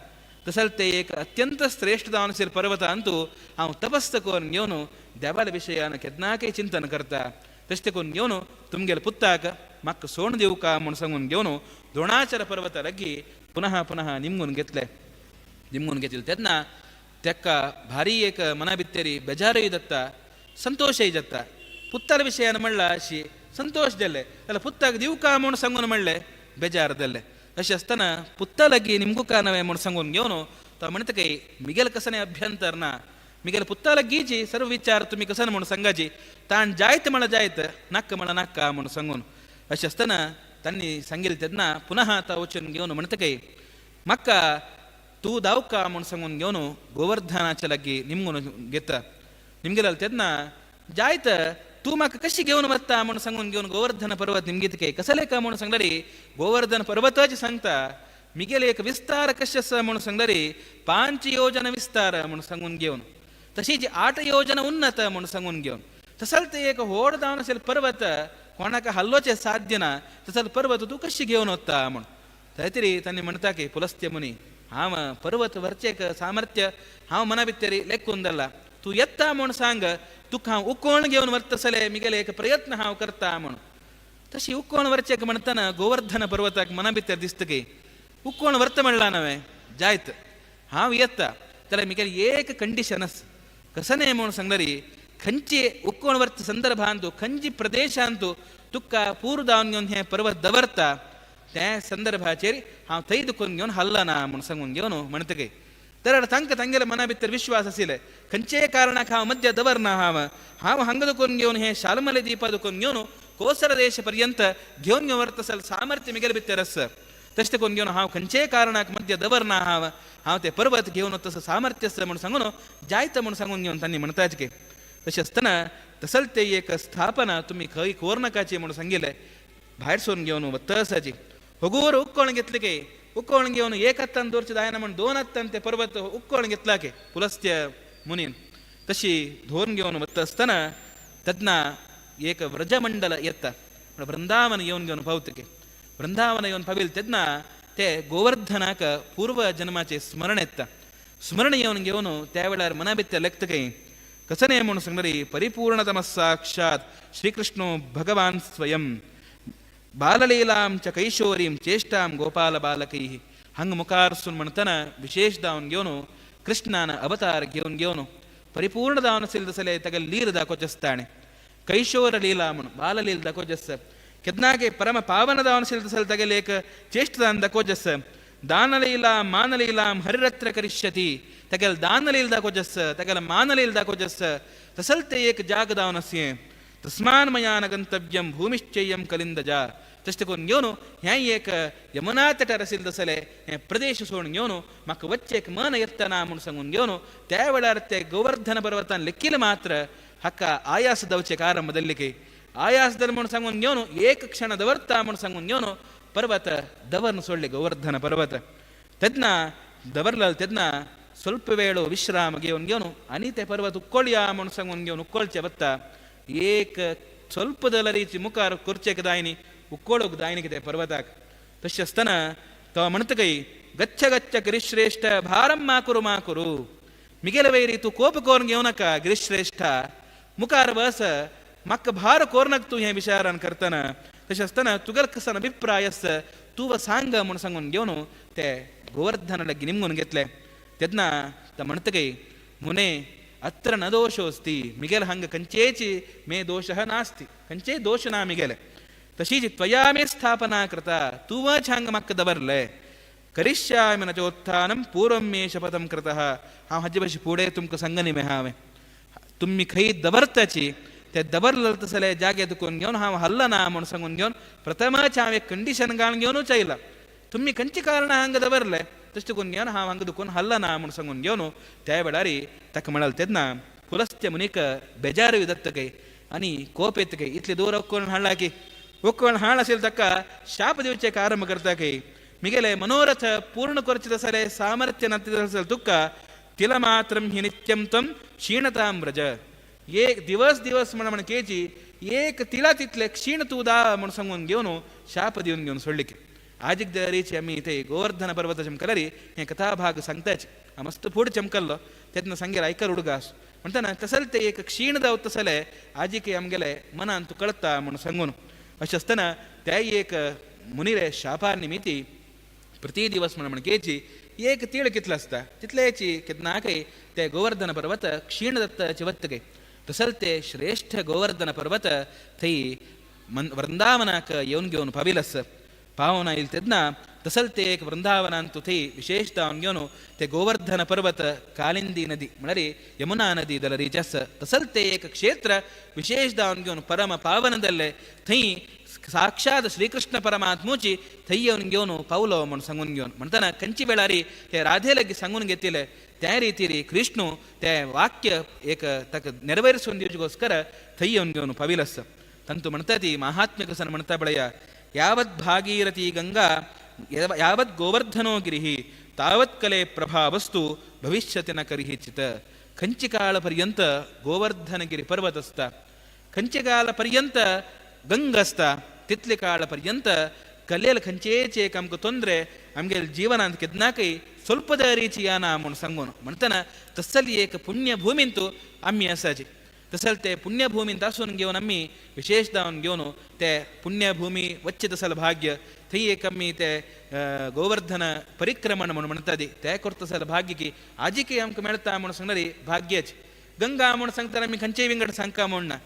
तसल ते एक अत्यंत श्रेष्ठ जावन असेल पर्वत अंतू हांव तपस्त करून घेऊन देवाल विशयान केन्नाकय चिंतन करता तशें करून घेऊन तुमगेले पुत्ताक म्हाका सोण दिवं का म्हणून सांगून घेऊन द्रोणाचल पर्वत लगी पुनः पुनः निमगून घेतले तेन्ना तेका भारी एक मना भितरी बेजारूय जाता संतोषय जाता पुत्तार विशयान म्हणला अशी संतोष जाले जाल्यार पुत्ताक दिवं का म्हणून सांगून म्हणले बेजार जाले अशें आसतना पुत्ता लागी निमगू का नव्हे म्हणून सांगून घेऊन तो म्हणटा की मिगेल कसने अभ्यंतर ना मिगेल पुत्ता लागीची सर्व विचार तुम्ही कसन म्हणून सांगाची ताण जायत म्हणा जायत नाक म्हणा नाका म्हणून सांगून अशें आसतना तांणी सांगिल्लें तेन्ना पुनः तो वचून घेऊन म्हणटा की म्हाका तूं दावका म्हणून सांगून घेऊन गोवर्धनाच्या लागी निमगून घेता निमगेले तेन्ना जायत तू म्हाका कशी घेऊन वता म्हणून सांगून घेऊन गोवर्धन पर्वत निमगीत कसले का म्हणून सांगल्यारी गोवर्धन पर्वताची सांगता मिगेले एक विस्तार कशें आसा म्हणून सांगल्यारी 5 योजन विस्तार म्हणून सांगून घेऊन तशीच 8 योजन उन्नत म्हणून सांगून घेऊन तसल ते एक व्हड जावन असेल पर्वत कोणाक हल्लोचे साध्य ना तसल पर्वत तू कशी घेऊन वता म्हणून थंय तरी तांणी म्हणटा की पुलस्त्य मुनी हांव पर्वत व्हरचेक सामर्थ्य हांव मना भितरी लेखून दल्ला तू येता म्हणून सांग तुका हांव उकोण घेवन व्हरतसले मिगेले एक प्रयत्न हांव करता म्हणून तशी उकोण व्हरचेक म्हणटना गोवर्धन पर्वताक मना भितर दिसता की उकोण व्हरता म्हणला नव्हे जायत हांव येता जाल्यार मिगेली एक कंडिशन आसा कसने म्हणून सांगल्यारी खंयची उकोण व्हरता संदर्भांतू खंयची प्रदेशांतू तुका पूर जावन घेवन हें पर्वत दवरता त्या संदर्भाचेर हांव थंय दुखून घेवन हल्ला ना म्हणून सांगून घेवन म्हणटा की तर तांकां तांगेले मना भितर विश्वास आशिल्ले खंयचे कारणाक हांव मध्य दवरना हांव हांगा दुखून घेवन हें शाल्मली द्वीपा दुखून घेवन कोसर देश पर्यंत घेवन व्हरतसल सामर्थ्य मिगेले भितर आसा तशें करून घेवन हांव खंयचे कारणाक मध्य दवरना हांव ते पर्वत घेवन तसं सामर्थ्य आसा म्हणून सांगून जायत म्हणून सांगून घेवन तांणी म्हणटाच की तशें आसतना तसल ते एक स्थापना तुमी खंय कोरनाकाची म्हणून सांगिल्लें भायर सोरून घेवन वत्तसाची होगूर उक्कोण घेतले की उक्कोण घेवन एक हत्तान दवरचे जायना म्हणून 2 हत्तान ते पर्वत उक्कोण घेतला की पुलस्त्य मुनीन तशी धोरण घेवन वता आसतना तेन्ना एक व्रजमंडल येता वृंदावन येवन घेवन पावता की वृंदावन येवन पाविल्ले तेन्ना ते गोवर्धनाक पूर्व जन्माचे स्मरण येता स्मरण येवन घेवन त्या वेळार मना भितर लेखता की कसने म्हणून सांगल्यारी परिपूर्णतम साक्षात श्रीकृष्णो भगवान स्वयं बाललीलां च कैशोरीं चेष्टां गोपाल बालकैः हंग मुखारसून म्हणतना विशेष जावन घेवन कृष्णान अवतार घेवन परिपूर्ण जावन आशिल्ले तसले तेगेले लील दाखोवचे आसता ताणें कैशोर लीला म्हणून बाललील दाखोवचे आसता केन्नाके परम पावन जावन आशिल्ले तसले तेगेले एक चेष्ट जावन दाखोवचे आसता दानलीला मानलीलां हरिरत्र करिष्यति तेगेले दानलील दाखोवचे आसता तेगेले मानलील दाखोवचे आसता तसल ते एक जाग जावन आसये तस्मान मया न गंतव्यम भूमिश्चय्यम कलिंदजा तशें करून घेवन हें एक यमुना तटार आशिल्लें तसलें हें प्रदेश सोडून घेवन म्हाका वच्चेक मन येतना म्हूण सांगून घेवन त्या वेळार ते गोवर्धन पर्वतान लेखिल्लें मात्र हाका आयास दवचेक आरंभ जाल्ले की आयास दर म्हूण सांगून घेवन एक क्षण दवरता म्हूण सांगून घेवन पर्वत दवरन सोडले गोवर्धन पर्वत तेन्ना दवरलो तेन्ना ಸ್ವಲ್ಪ वेळ विश्राम घेवन आनी ते पर्वत उक्कोळया म्हूण सांगून घेवन उक्कोळचे वता एक ಸ್ವಲ್ಪ दलरीची मुखार करचेक जाय न्ही उक्कोळूंक जाय न्ही कितें पर्वताक तशें आसतना तो म्हणटा की गच्छ गच्छ गिरिश्रेष्ठ भारम मा कुरु मिगेल वैरी तूं कोप करून घेवं नाका गिरिश्रेष्ठ मुखार बस म्हाका भार कोरनाका तूं हें विचारान करतना तशें आसतना तुगेलो कसन अभिप्राय आसा तूं सांग म्हूण सांगून घेवन ते गोवर्धन लागी निमगून घेतले ತೆದ್ನ ತ ಮಣತಗೈ ಮುನೆ ಅತ್ರ ನ ದೋಷೋಸ್ತಿ ಮಿಗೆಲ ಹಂಗ ಕಂಚೇಚಿ ಮೇ ದೋಷ ನಾಸ್ತಿ ಕಂಚೇ ದೋಷ ನಾ ಮಿಗೆಲೆ ತಶೀಜಿ ತ್ವಯಾ ಮೇ ಸ್ಥಾಪನಾ ಕೃತ ತೂವ ಛಾಂಗ ಮಕ್ಕದ ಬರ್ಲೆ ಕರಿಷ್ಯಾಮಿ ನ ಚೋತ್ಥಾನಂ ಪೂರ್ವಂ ಮೇ ಶಪಥಂ ಕೃತಃ ಹಾಂ ಹಜ್ಜಿ ಬಶಿ ಪೂಡೆ ತುಮ್ಕ ಸಂಗನಿ ಮೆ ಹಾವೆ तुम्ही खई दबरताची ते दबरल तसले जागे दुकोन घेऊन हा हल्ला ना म्हणून सांगून घेऊन प्रथमच हांव एक कंडिशन घालून घेऊनच आयला तुम्ही खंयची कारण हांगा दबरले तशें करून घेवन हांव हांगा दुखून हल्ला ना म्हणून सांगून घेवन त्या वेळारी ताका म्हणाल तेन्ना पुलस्त्य मुनीक बेजार दत्तकय आनी कोप येतकय इतले दूर ಒಕ್ಕೊಂಡು हाडला की ಒಕ್ಕೊಂಡು हाड असेल ताका शाप दिवचे आरंभ करता की मिगेले मनोरथ पूर्ण करचे सरे सामर्थ्य नसले तुका तिला मात्रम हि नित्यम तम क्षीणतां व्रज एक दिवस दिवस म्हण केजी एक तिला तितले क्षीण तूदा म्हणून सांगून घेवन शाप दिवन घेवन सोडलिके आजीक दरीची आम्ही इथे गोवर्धन पर्वत चमकलरी हे कथाभाग सांगताच मस्त फूड चमकल्लो त्यातनं सांगेल ऐकर उडगास म्हणताना तसल ते एक क्षीण जाव तसले आजीके आमगेले मनान तू कळता म्हणून सांगून अशें आसतना त्या एक मुनिरे शापा निमित्ती प्रति दिवस म्हण केची एक तीळ कितलं असता तितलेची कितनाकय ते गोवर्धन पर्वत क्षीण दत्त चिवत्तगे तसल ते श्रेष्ठ गोवर्धन पर्वत थंय वृंदावनाक येवन घेवन पाविलस पावन आयल तेन्ना तसल ते एक वृंदावनांत थंय विशेषता घेवन ते गोवर्धन पर्वत कालिंदी नदी म्हळ्यार यमुना नदी दलरीचस तसल ते एक क्षेत्र विशेषता घेवन परम पावनदल्ले थंय साक्षात श्रीकृष्ण परमात्मूची थंय येवन घेवन पावलो म्हणून सांगून घेवन म्हणटना कंची वेळारी ते राधे लगी सांगून घेतिले त्या रितीरी कृष्ण ते वाक्य एक ताका नेरवेरिसून दिवचेಗೋಸ್ಕರ थंय येवन घेवन पाविलस तंतु म्हणटा ती महात्म्य कसन म्हणटा बळय यावत् भागीरथी गंगा यावत् गोवर्धनो गिरिः तावत् कले प्रभावस्तु भविष्यति न करिहिचित कंची काळपर्यंत गोवर्धनगिरी पर्वत असता कंची काळपर्यंत गंग असता तितले काळपर्यंत कलेल खंचेच एक आमकां ತೊಂದರೆ आमगेल जीवनांत केदनाकय स्वल्पದ ರೀತಿ याना म्हणून सांगून म्हणटना तसली एक पुण्यभूमींतू आम्ही आसाची तसल ते पुण्यभूमींत आसून घेवन आम्ही विशेषदावन घेवन ते पुण्यभूमी वच्चे तसल भाग्य थंय एक आम्ही ते गोवर्धन परिक्रमण म्हणून म्हणटा ती ते करतसल भाग्य की आजीके आमकां मेळटा म्हणून सांगणारी भाग्यच गंगा म्हणून सांगता आमी खंयचेय विंगड सांगता म्हणना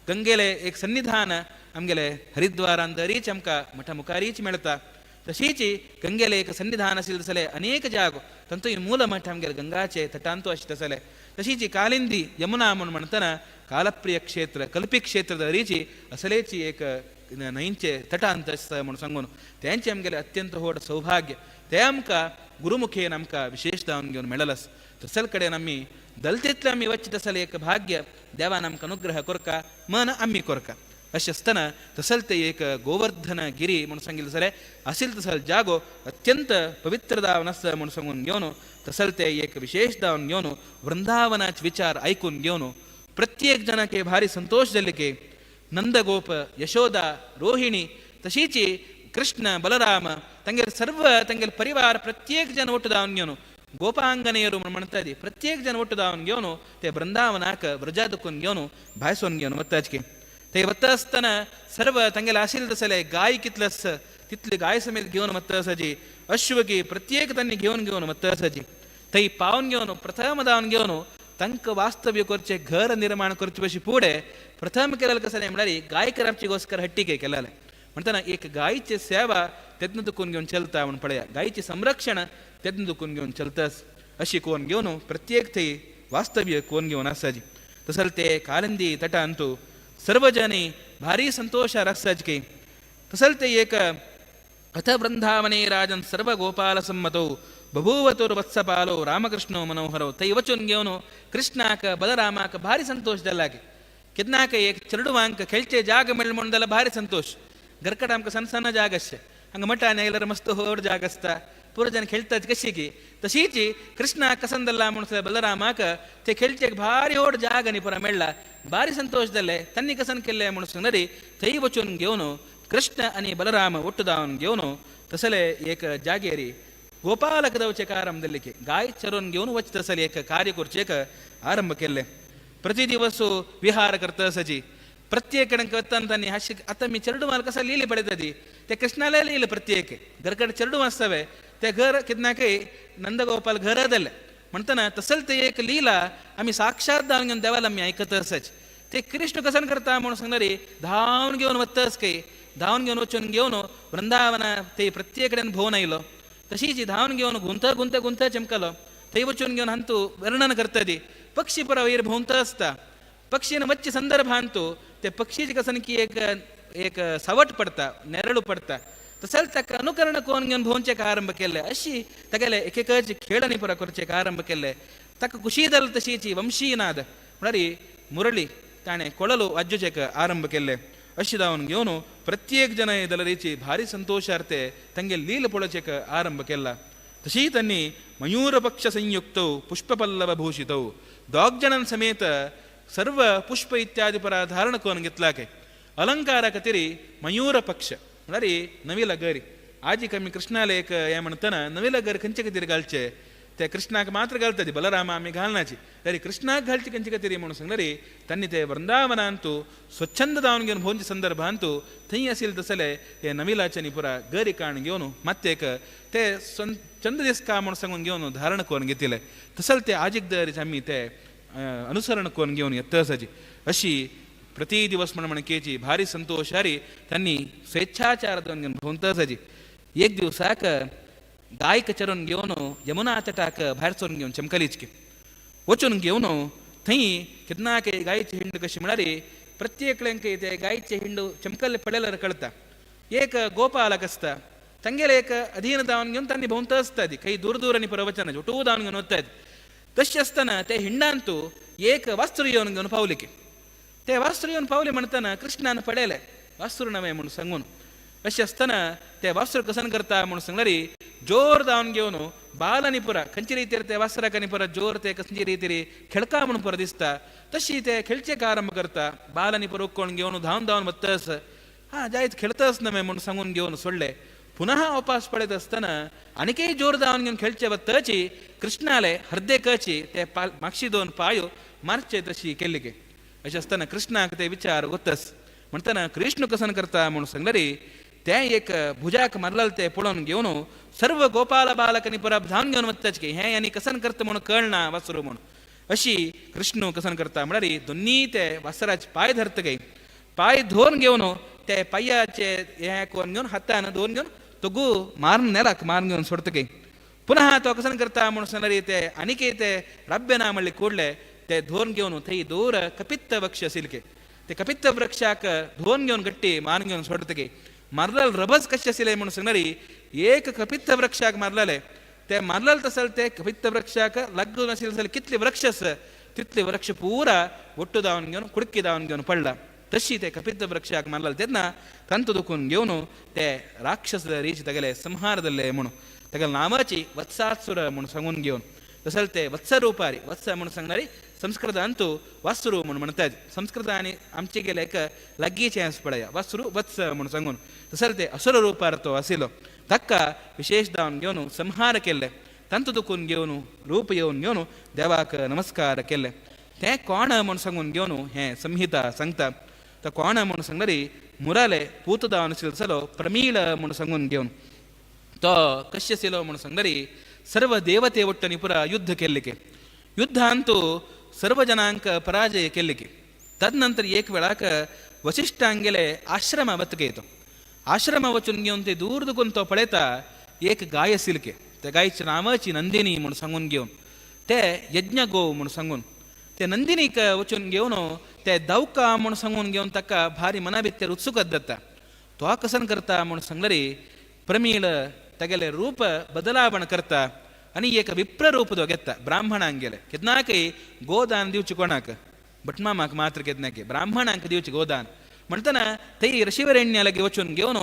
गंगेले एक सन्निधान आमगेले हरिद्वारांत रीच आमकां मठा मुखारीच मेळटा तशीच गंगेले एक सन्निधान आशिल्ले तसले अनेक जाग तंतूय मूल मठ आमगेले गंगाचे तटांतू अशें तसले तशीच कालिंदी यमुना म्हणून म्हणटना कालप्रिय क्षेत्र कल्पी क्षेत्र रीची असलेची एक न्हंयचे तटांत आसता म्हणून सांगून तेंचे आमगेले अत्यंत व्हड सौभाग्य ते आमकां गुरुमुखेन आमकां विशेषतावन घेवन मेळलस तसल कडेन आमी दलतेतले आमी वच्चे तसले एक भाग्य देवान आमकां अनुग्रह कोरका मन आमी कोरका अशें आसतना तसल ते एक गोवर्धन गिरी म्हणून सांगिल्ले जाल्यार आशिल तसल जागो अत्यंत पवित्र दावन आसा म्हणून सांगून घेवन तसल ते एक विशेष दावन घेवन वृंदावनाचे विचार ऐकून घेवन प्रत्येक जनाके भारी संतोष जाले की नंदगोप यशोदा रोहिणी तशीच कृष्ण बलराम तांगेल सर्व तांगेल परिवार प्रत्येक जन ಒಟ್ಟು दावन घेवन गोपांगनेयರು म्हणटा ती प्रत्येक जन ಒಟ್ಟು दावन घेवन ते वृंदावनाक व्रजादकून घेवन भायसून घेवन वताचके ते वता आसतना सर्व तांगेले आशिल्ले तसले गाय कितले आस तितले गाय समेत घेवन वता आसाची अश्वकी प्रत्येक तांणी घेवन वता आसाची थंय पावन घेवन प्रथम दावन घेवन तांकां वास्तव्य करचे घर निर्माण करचे बशी फुडें प्रथम केलेले कसले म्हळ्यार गाय करपचेಗೋಸ್ಕರ हट्टीके केलेले म्हणटना एक गायची सेवा तेदन दुखून घेवन चलता म्हण पळया गायचे संरक्षण तेदन दुखून घेवन चलतास अशी कोण घेवन प्रत्येक थंय वास्तव्य कोण घेवन आसाची तसल ते कालिंदी तटांतू सर्व जनी भारी संतोष रसाजके तसल ते एक अथ वृंदावने राजन सर्व गोपाल सम्मतो बभूवतुर्वत्सपालो रामकृष्णो मनोहरो तै वचून घेवन कृष्णाक बलरामाक भारी संतोष जालाके कितनाक एक चरडुवांक खेळचे जाग मेळ्ळे म्हणून जाल्यार भारी संतोष घरकट आमकां सಣ್ಣ सಣ್ಣ जाग आसचे हांगा मठान आयल्यार मस्त व्हड जाग आसता पुरो जन खेळटात कशी की तशीच कृष्णाक कसन जाल्ला म्हणून बलरामाक ते खेळचे भारी व्हड जाग आनी पुरा मेळ्ळा भारी संतोष जाले तांणी कसन केल्ले म्हणून सांगणारी थंय वचून घेवन कृष्ण आनी बलराम ಒಟ್ಟು दावन घेवन तसले एक जागेरी गोपालक दवचे आरंभ जाल्ले की गाय चरोवन घेवन वच तसले एक कार्य करचेक आरंभ केल्ले प्रति दिवस विहार करता आसाची प्रत्येक कडेन वतना तांणी हाशी आतां मी चरडुमाल कसा लिहिली पडयता ती ते कृष्णाला लिहिलं प्रत्येक घरकडे चरडू आसतावे ते घर कितनाकय नंदगोपाल घर जाल्ले म्हणताना तसल ते एक लीला आम्ही साक्षात धावन घेऊन देवाला आम्ही ऐकत असच. ते कृष्ण कसन करता म्हणून सांगणारे धावून घेऊन वत्तच काही धावून घेऊन वचून घेऊन वृंदावन ते प्रत्येकडेन भोवन आयलो. तशीच धावून घेऊन गुंत चमकलो. थंय वचून घेऊन हंतू वर्णन करतदी पक्षी पुरा वयर भोंवत असता. पक्षीन मच्छी संदर्भ आणतो ते पक्षीची कसन की एक सावट पडता नेरळू पडता. तसल ताका अनुकरण कोण घेऊन भोवचे आरंभ केले. अशी तागेले एकेकची खेळणी पुरा करचे आरंभ केले. ताका खुशी जाल तशीची वंशीनाद म्हणारी मुरळी ताणे ಕೊಳಲು वाजोचेक आरंभ केले. अशी जावन घेवन प्रत्येक जन दलरीची भारी संतोषार्थे ತಂಗೆ ಲೀಲ ಪೊಳಚೆಕ ಆರಂಭ ಕೆಲ್ಲ. तशी त्यांनी मयूर पक्ष संयुक्त पुष्पपल्लव भूषित दोग जणां समेत सर्व पुष्प इत्यादी परा धारण करून घेतला के अलंकार कतिरी मयूर पक्ष म्हणारी नवीला गरी आजी कमी कृष्णाला एक हे म्हणताना नवीला गर खंचे कतिरी घालचे ते कृष्णाक मात्र घालतात बलराम आम्ही घालनाची तरी कृष्णाक घालची खंचे कतिरी म्हणून सांगणारी त्यांनी ते वृंदावन अंतू स्वच्छंद दावन घेऊन भोंची संदर्भ अंतू थंय असेल तसले हे नविलाच्या पुरा गरी काण घेऊन ಮತ್ತೆ ते चंद दिस का म्हणून सांगून घेऊन धारण करून घेतले. तसल ते आजीक दरीच आम्ही ते अनुसरण करून घेऊन येतसाची अशी प्रति दिवस म्हणकेची भारी संतोषारी त्यांनी स्वेच्छाचार दोन घेऊन भोंतसाची. एक दिवसाक गायक चरून घेऊन यमुना तटाक भायर चोरून घेऊन चमकलीचके वचून घेऊन थंय कितनाके गायची हिंड कशी म्हणारी प्रत्येक ते गायचे हिंडू चमकल पडेला कळता. एक गोपालक असता ತಂಗೆಲೆ एक अधीन दावन घेऊन त्यांनी भोंत असतात काही दूर प्रवचन ಒಟ್ಟು दावन घेऊन होतात. तशी असताना ते हिंडांतू एक वास्त्र येऊन घेऊन पावले की ते वास्त्र येऊन पावले म्हणताना कृष्णानं पडेले वास्त्र नव्हे म्हणून सांगून. अशी असताना ते वास्त्र कसन करता म्हणून सांगणारी जोर दावन घेऊन बालानी पुरा खंची रीतीर ते वास्त्राकानी पुरा जोर ते कसंची रीतीरी खेळका म्हणून पुरा दिसता. तशी ते खेळचे आरंभ करता बालानी पुरा उक्कोण घेऊन धावन बत्तस हा जायच खेळतच नव्हे म्हणून सांगून घेऊन सोडले. पुनः वापस पडत असताना आणखी जोर दावन घेऊन खेळचे बत्तची कृष्णाले हृदय कची ते मागशी दोन पायो मारचे तशी केली गे. अशी असताना कृष्णाक ते विचार गोतस म्हणताना कृष्ण कसन करता म्हणून सांगणारी ते एक भुजाक मारलाल ते पळून घेऊन सर्व गोपाल बालकांनी पुरा धावन घेऊन वत्ताच की हे यांनी कसन करता म्हणून कळना वासरू म्हणून. अशी कृष्ण कसन करता म्हणारी दोन्ही ते वासराचे पाय धरत गे पाय धोन घेऊन ते पायाचे हे कोण घेऊन हातान दोन घेऊन तगू मारून नेलाक मारून घेऊन सोडत गे. पुनः तो कसन करता म्हणून सांगणारी ते आणखी ते राब्यना म्हणले कोडले ते धोन घेऊन थंय दूर कपित्त वृक्ष असेल के ते कपित्त वृक्षाक धोन घेऊन गट्टी मारून घेऊन सोडत गे. मारलाल रबज कशी असेल म्हणून सांगणारी एक कपित्त वृक्षाक मारलाले ते मारलाल तसल ते कपित्त वृक्षाक लागून असेल कितले वृक्ष तितले वृक्ष पुरा ಒಟ್ಟು दावन घेऊन कुडकी दावन घेऊन पडला. तशी ते कपित्त वृक्षाक मारला तेन्ना कंत दुखून घेऊन ते राक्षस रीच तगले संहारदल्ले म्हणून तगल नामाची वत्सासुर म्हणून सांगून घेऊन तसल ते वत्सरूपारी वत्स म्हणून सांगणारी संस्कृत अंतू वासरू म्हणून म्हणतात. संस्कृत आणि आमचे गेले एक लग्गीचे अस पडया वासरू वत्स म्हणून सांगून तसल ते असुर रूपार तो असिलो तक्का विशेष दावन घेऊन संहार केले. तंतु दुखून घेऊन रूप येऊन घेऊन देवाक नमस्कार केले. ते कोण म्हणून सांगून घेऊन हे संहिता सांगता तर कोण म्हणून सांगणारी मुराले पूत दावन सिलसलो प्रमीळ म्हणून सांगून घेऊन तो कश्य सिलो म्हणून सांगणारी सर्व देवते ಒಟ್ಟनी पुरा युद्ध केले की युद्ध अंतू सर्व जनांक पराजय केले की तदनंतर एक वेळाक वसिष्ठांगेले आश्रम वतके येतो. आश्रम वचून घेऊन ते दूर दुखून तो पळेता एक गाय असेल के त्या गायच्या नावाची नंदिनी म्हणून सांगून घेऊन ते यज्ञ गो म्हणून सांगून ते नंदिनीक वचून घेऊन ते दौका म्हणून सांगून घेऊन तक्का भारी मना भितर उत्सुकत दत्ता. तो कसन करता म्हणून सांगणारी प्रमीळ तगेले रूप बदलावण करता आणि एक विप्र रूप तो घेता ब्राह्मणांक गेले कितनाकी गोदान दिवची कोणाक भटमामाक मात्र कितनाकी ब्राह्मणांक दिवची गोदान म्हणताना ते ऋषिवरेण्यालागे वचून घेऊन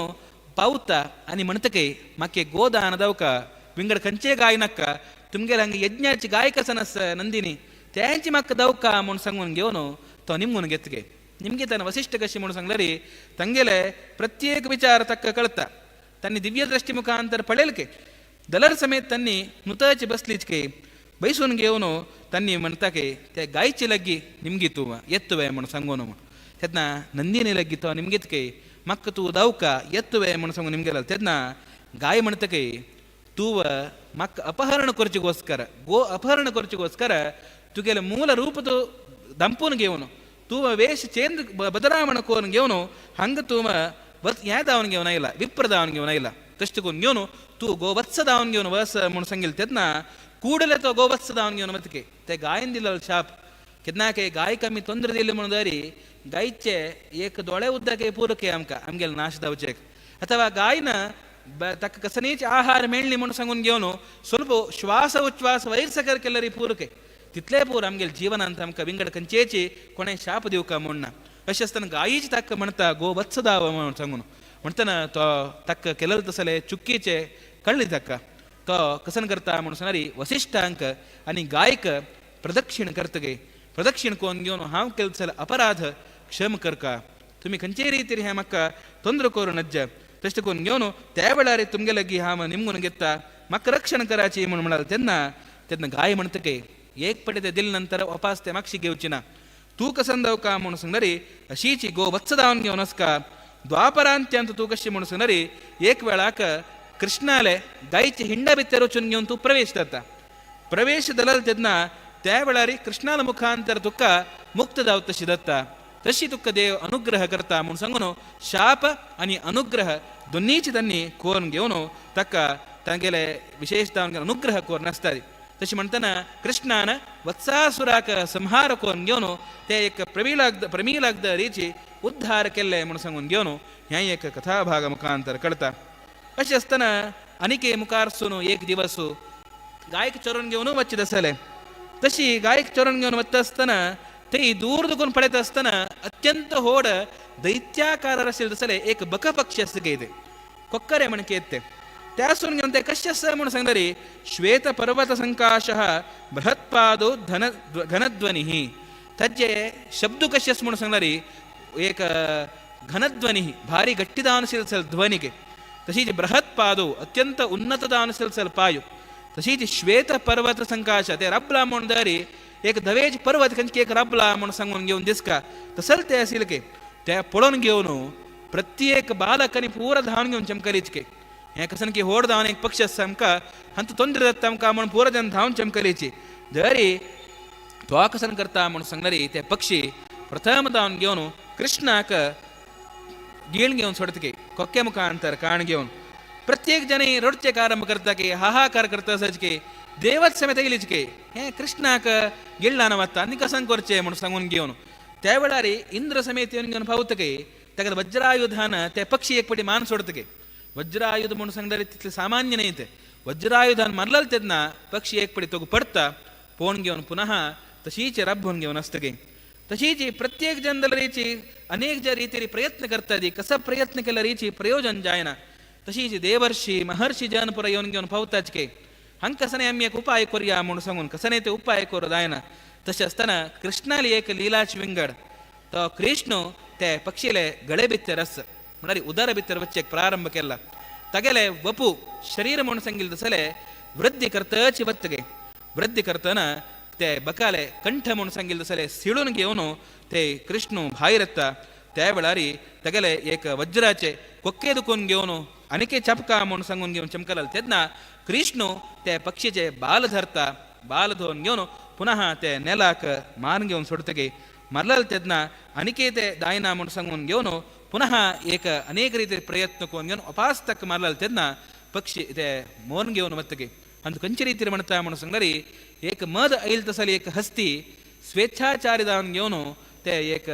पावता आणि म्हणतके माके गोदान दवका विंगड खंचे गाय नक्का तुमगेला हंगे यज्ञाची गाय कसनस नंदिनी त्यांची मक्क दवका म्हणून सांगून घेऊन तो निमगून घेतगे. निमगे त्यानं वसिष्ठ कशी म्हणून सांगणारी ತಂಗೆಲೆ प्रत्येक विचार तक्क कळता त्यांनी दिव्य दृष्टी मुखांतर पडेल के दलर समेत त्यांनी नुताची बसलीच के बैसून घेऊन त्यांनी म्हणता के त्या गायची लग्गी निमगी तू ಎತ್ತುವೆ म्हणून सांगून तेदना नंदिनी लग्गी तो निमगीत के मक्क तू दवका ಎತ್ತುವೆ म्हणून सांगून निमगेला तेदना गाय म्हणत के तू ಮಕ್ಕ ಅಪಹರಣ ಕೊರಚಿಗೋಸ್ಕರ ಅಪಹರಣ ಕೊರಚಿಗೋಸ್ಕರ ತುಗೆಲ ಮೂಲ ರೂಪದ ದಂಪುನಿಗೆ ಅವನು ತೂಮ ವೇಷ ಚೇಂದ್ರ ಬದಲಾವಣೆ ಕೋನ್ಗೆ ಅವನು ಹಂಗ ತೂಮ ಯಾದವನಿಗೆ ಅವನ ಇಲ್ಲ ವಿಪ್ರದಾವನಿಗೆ ಅವನ ಇಲ್ಲ ತಷ್ಟುಕೊನ್ಗೆವನು ತೂ ಗೋವತ್ಸದಾವನಿಗೆ ಅವನು ವಸ ಮುಣಸಂಗಿಲ್ ತೆದ್ನ ಕೂಡಲೇ ತೋ ಗೋವತ್ಸದಾವನಿಗೆ ಅವನು ಮತ್ತಿಗೆ te ಗಾಯಂದಿಲ್ಲ ಶಾಪ್ ಕೆದ್ನಾಕೆ ಗಾಯ ಕಮ್ಮಿ ತೊಂದರೆದಿಲ್ಲ ಮುಣದಾರಿ ಗಾಯ್ಚೆ ಏಕ ದೊಳೆ ಉದ್ದಕ್ಕೆ ಪೂರಕ್ಕೆ ಅಮ್ಗೆಲ್ಲ ನಾಶದ ಅವಚೇಕ್ ಅಥವಾ ಗಾಯನ ತಕ್ಕ ಕಸನೀಚ ಆಹಾರ ಮೇಳ್ನಿ ಮುಣಸಂಗುನ್ಗೆವನು ಸ್ವಲ್ಪ ಶ್ವಾಸ ಉಚ್ಛ್ವಾಸ ವೈರ್ಸಕರ್ಕೆಲ್ಲರಿ ಪೂರಕ್ಕೆ ತಿತ್ಲೇ ಪೂರ ಅಮ್ಗೆಲ್ ಜೀವನ ಅಂತ ಅಮ್ಕ ವಿಂಗಡ ಕಂಚೇಚಿ ಕೊನೆ ಶಾಪ ದಿವಕ ಮುಣ್ಣ ಅಶಸ್ತನ ಗಾಯಿಚಿ ತಕ್ಕ ಮಣ್ತ ಗೋವತ್ಸದಾವ ಸಂಗುನು ಮಣ್ತನ ತೋ ತಕ್ಕ ಕೆಲದ ಸಲೆ ಚುಕ್ಕೀಚೆ ಕಳ್ಳಿ ತಕ್ಕ ತೋ ಕಸನ್ ಕರ್ತ ಮುಣಸನರಿ ವಸಿಷ್ಠ ಅಂಕ ಅನಿ ಗಾಯಕ ಪ್ರದಕ್ಷಿಣ ಕರ್ತಗೆ ಪ್ರದಕ್ಷಿಣ ಕೋನ್ಗೆವನು ಹಾವು ಕೆಲಸಲ ಅಪರಾಧ ಕ್ಷಮ ಕರ್ಕ ತುಮಿ ಕಂಚೇ ರೀತಿರಿ ಹೇಮಕ್ಕ ತೊಂದ್ರೆ ಕೋರು ನಜ್ಜ ತಷ್ಟುಕೊನ್ಗೆವನು ತೇವಳಾರಿ ತುಂಗೆಲಗ್ಗಿ ಹಾಮ ನಿಮ್ಗುನಗೆತ್ತ ಮಕ್ಕ ರಕ್ಷಣ ಕರಾಚಿ ಮುಣಮಳ ತೆನ್ನ ಗಾಯ ಮಣ್ತಕ್ಕೆ ಏಕ್ ಪಡೆದ ದಿಲ್ ನಂತರ ವಾಪಾಸ್ತೆ ಮಕ್ಷಿಗೆ ಉಚಿನ ತೂಕ ಸಂದವಕ ಮುಣಸಂಗರಿ ಅಶೀಚಿ ಗೋ ವತ್ಸದಾವನ್ಗೆ ಒನಸ್ಕ ದ್ವಾಪರಾಂತ್ಯ ಅಂತ ತೂಕಶಿ ಮುಣಸಂಗರಿ ಏಕ್ ವೇಳಾಕ ಕೃಷ್ಣಾಲೆ ಗಾಯ್ಚಿ ಹಿಂಡ ಬಿತ್ತೆರೋ ಚುನ್ಗೆ ಅಂತೂ ಪ್ರವೇಶದತ್ತ ಪ್ರವೇಶದಲ್ಲ ತೆದ್ನ ತೇವಳಾರಿ ಕೃಷ್ಣಾಲ ಮುಖಾಂತರ ತುಕ್ಕ ಮುಕ್ತದಾವತ್ತ ಶಿದತ್ತ ತಶಿ ತುಕ್ಕ ದೇವ ಅನುಗ್ರಹ ಕರ್ತ ಮುಣಸಂಗನು ಶಾಪ ಅನಿ ಅನುಗ್ರಹ ದೊನ್ನೀಚಿ ತನ್ನಿ ಕೋರ್ಗೆವನು ತಕ್ಕ ತಂಗೆಲೆ ವಿಶೇಷದವನಿಗೆ ಅನುಗ್ರಹ ಕೋರ್ ನಸ್ತಾರಿ ತಶಿ ಮಂತನ ಕೃಷ್ಣನ ವತ್ಸಾಸುರಾಕ ಸಂಹಾರ ಕೋನ್ಗೆವನು ತೇ ಏಕ ಪ್ರಮೀಲಾಗ್ದ ರೀಚಿ ಉದ್ಧಾರಕ್ಕೆಲ್ಲೆ ಮುಣಸಂಗುನ್ಗೆವನು ನ್ಯಾಯಕ ಕಥಾಭಾಗ ಮುಖಾಂತರ ಕಳ್ತ ಅಶಸ್ತನ ಅನಿಕೆ ಮುಖಾರ್ಸುನು ಏಕ ದಿವಸು ಗಾಯಕ ಚೊರನ್ಗೆವನು ವಚ್ಚಿದ ಸಲೆ ತಶಿ ಗಾಯಕ ಚೊರನ್ಗೆವನು ವತ್ತಸ್ತನ ತೈ ದೂರದಗೊಂದು ಪಡೆತಸ್ತನ ಅತ್ಯಂತ ಹೋಡ ದೈತ್ಯಾಕಾರ ಸಿಲ್ದ ಸಲೆ ಏಕ ಬಕ ಪಕ್ಷಸ್ಗೆ ಇದೆ ಕೊಕ್ಕರೆ ಮಣಕೆ ಎತ್ತೆ त्यासुन्यन्ते कश्यस्य मुणसंगरी श्वेत पर्वत संकाशः बृहत्पादो घनध्वनिः तज्जे शब्द कश्यस्य मुणसंगरी एक घनध्वनिः भारी गट्टिदानुसिल्सल ध्वनिಗೆ तशीच बृहत्पादो अत्यंत उन्नतदानुसिल्सल पायु तशीच श्वेत पर्वत संकाश ते रबला मुणदारी एक दवेज पर्वत कंचके एक रबला मुणसंगन घेऊन दिसका तसल ते असिलके ते पळून घेऊन प्रत्येक बालकनी पूरा धावून घेऊन चमकलीचके हे कसन की होड धावन एक पक्ष समका हंत तोंदरे दत्तमका म्हणून पूरा जन धावून चमकलीची जरी तो कसन करता म्हणून सांगणारी ते पक्षी प्रथम धावून घेऊन कृष्णाक गीळ घेऊन सोडतके कोक्के मुखांतर काण घेऊन प्रत्येक जने रोडचे आरंभ करता की हाहाकार करता सजके देवत समेत गेलीचके हे कृष्णाक गिळलाನ ಮತ್ತ ಅನ್ನಿ ಕಸನ್ ಕೊರ್ಚೆ म्हणून सांगून घेऊन त्यावेळारी इंद्र समेत येऊन घेऊन पावतके तगद वज्रायुधान ते पक्षी एकपटी मान सोडतके वज्रायुध म्हणून सांगणारे तिथले सामान्य नाही ते वज्रायुधान मारल तेदना पक्षी एक पडी तो पडता पोण घेऊन पुन्हा तशीच रब्बून घेऊन असतगे तशीच प्रत्येक जन रीची अनेक ज्या रीती प्रयत्न करतात कसा प्रयत्न केला रीची प्रयोजन जायना तशीच देवर्षी महर्षी जन पुरा येऊन घेऊन पावताच के हंग कसने आम्ही एक उपाय करूया म्हणून सांगून कसने ते उपाय करू जायना तसे असताना कृष्णाली एक लीलाच विंगड तो कृष्ण ते पक्षीले गळे बित्ते रस म्हणारी उदर बित्तर वच्चे प्रारंभ केला तगेले वपू शरीर म्हणून सांगितलं सले वृद्धी करतची बत्तगे वृद्धी करताना ते बकाले कंठ म्हणून सांगितलं सले सिळून घेऊन ते कृष्ण बाहेरत्ता त्यावेळारी तगेले एक वज्राचे कोक्के दुखून घेऊन अनेके चपका म्हणून सांगून घेऊन चमकल तेदना कृष्ण ते पक्षीचे बाल धरता बाल धरून घेऊन पुन्हा ते नेलाक मान घेऊन सोडतगे मरल तेदना अनेके ते दायना म्हणून सांगून घेऊन पुनः एक अनेक ರೀತಿ ಪ್ರಯತ್ನ ಕೊಂಡು ಅಪಾಸ್ತಕ ಮಾಡಲ್ ತೆನ್ನ ಪಕ್ಷಿ ಇದೆ ಮೋನ್ घेऊन ಮತ್ತಗೆ ಅಂತ ಕಂಚ ರೀತಿ ಮಾಡ್ತಾ ಮನ ಸಂಗರಿ एक मद ऐल तसली एक हस्ती स्वेच्छाचारी दावन घेऊन ते एक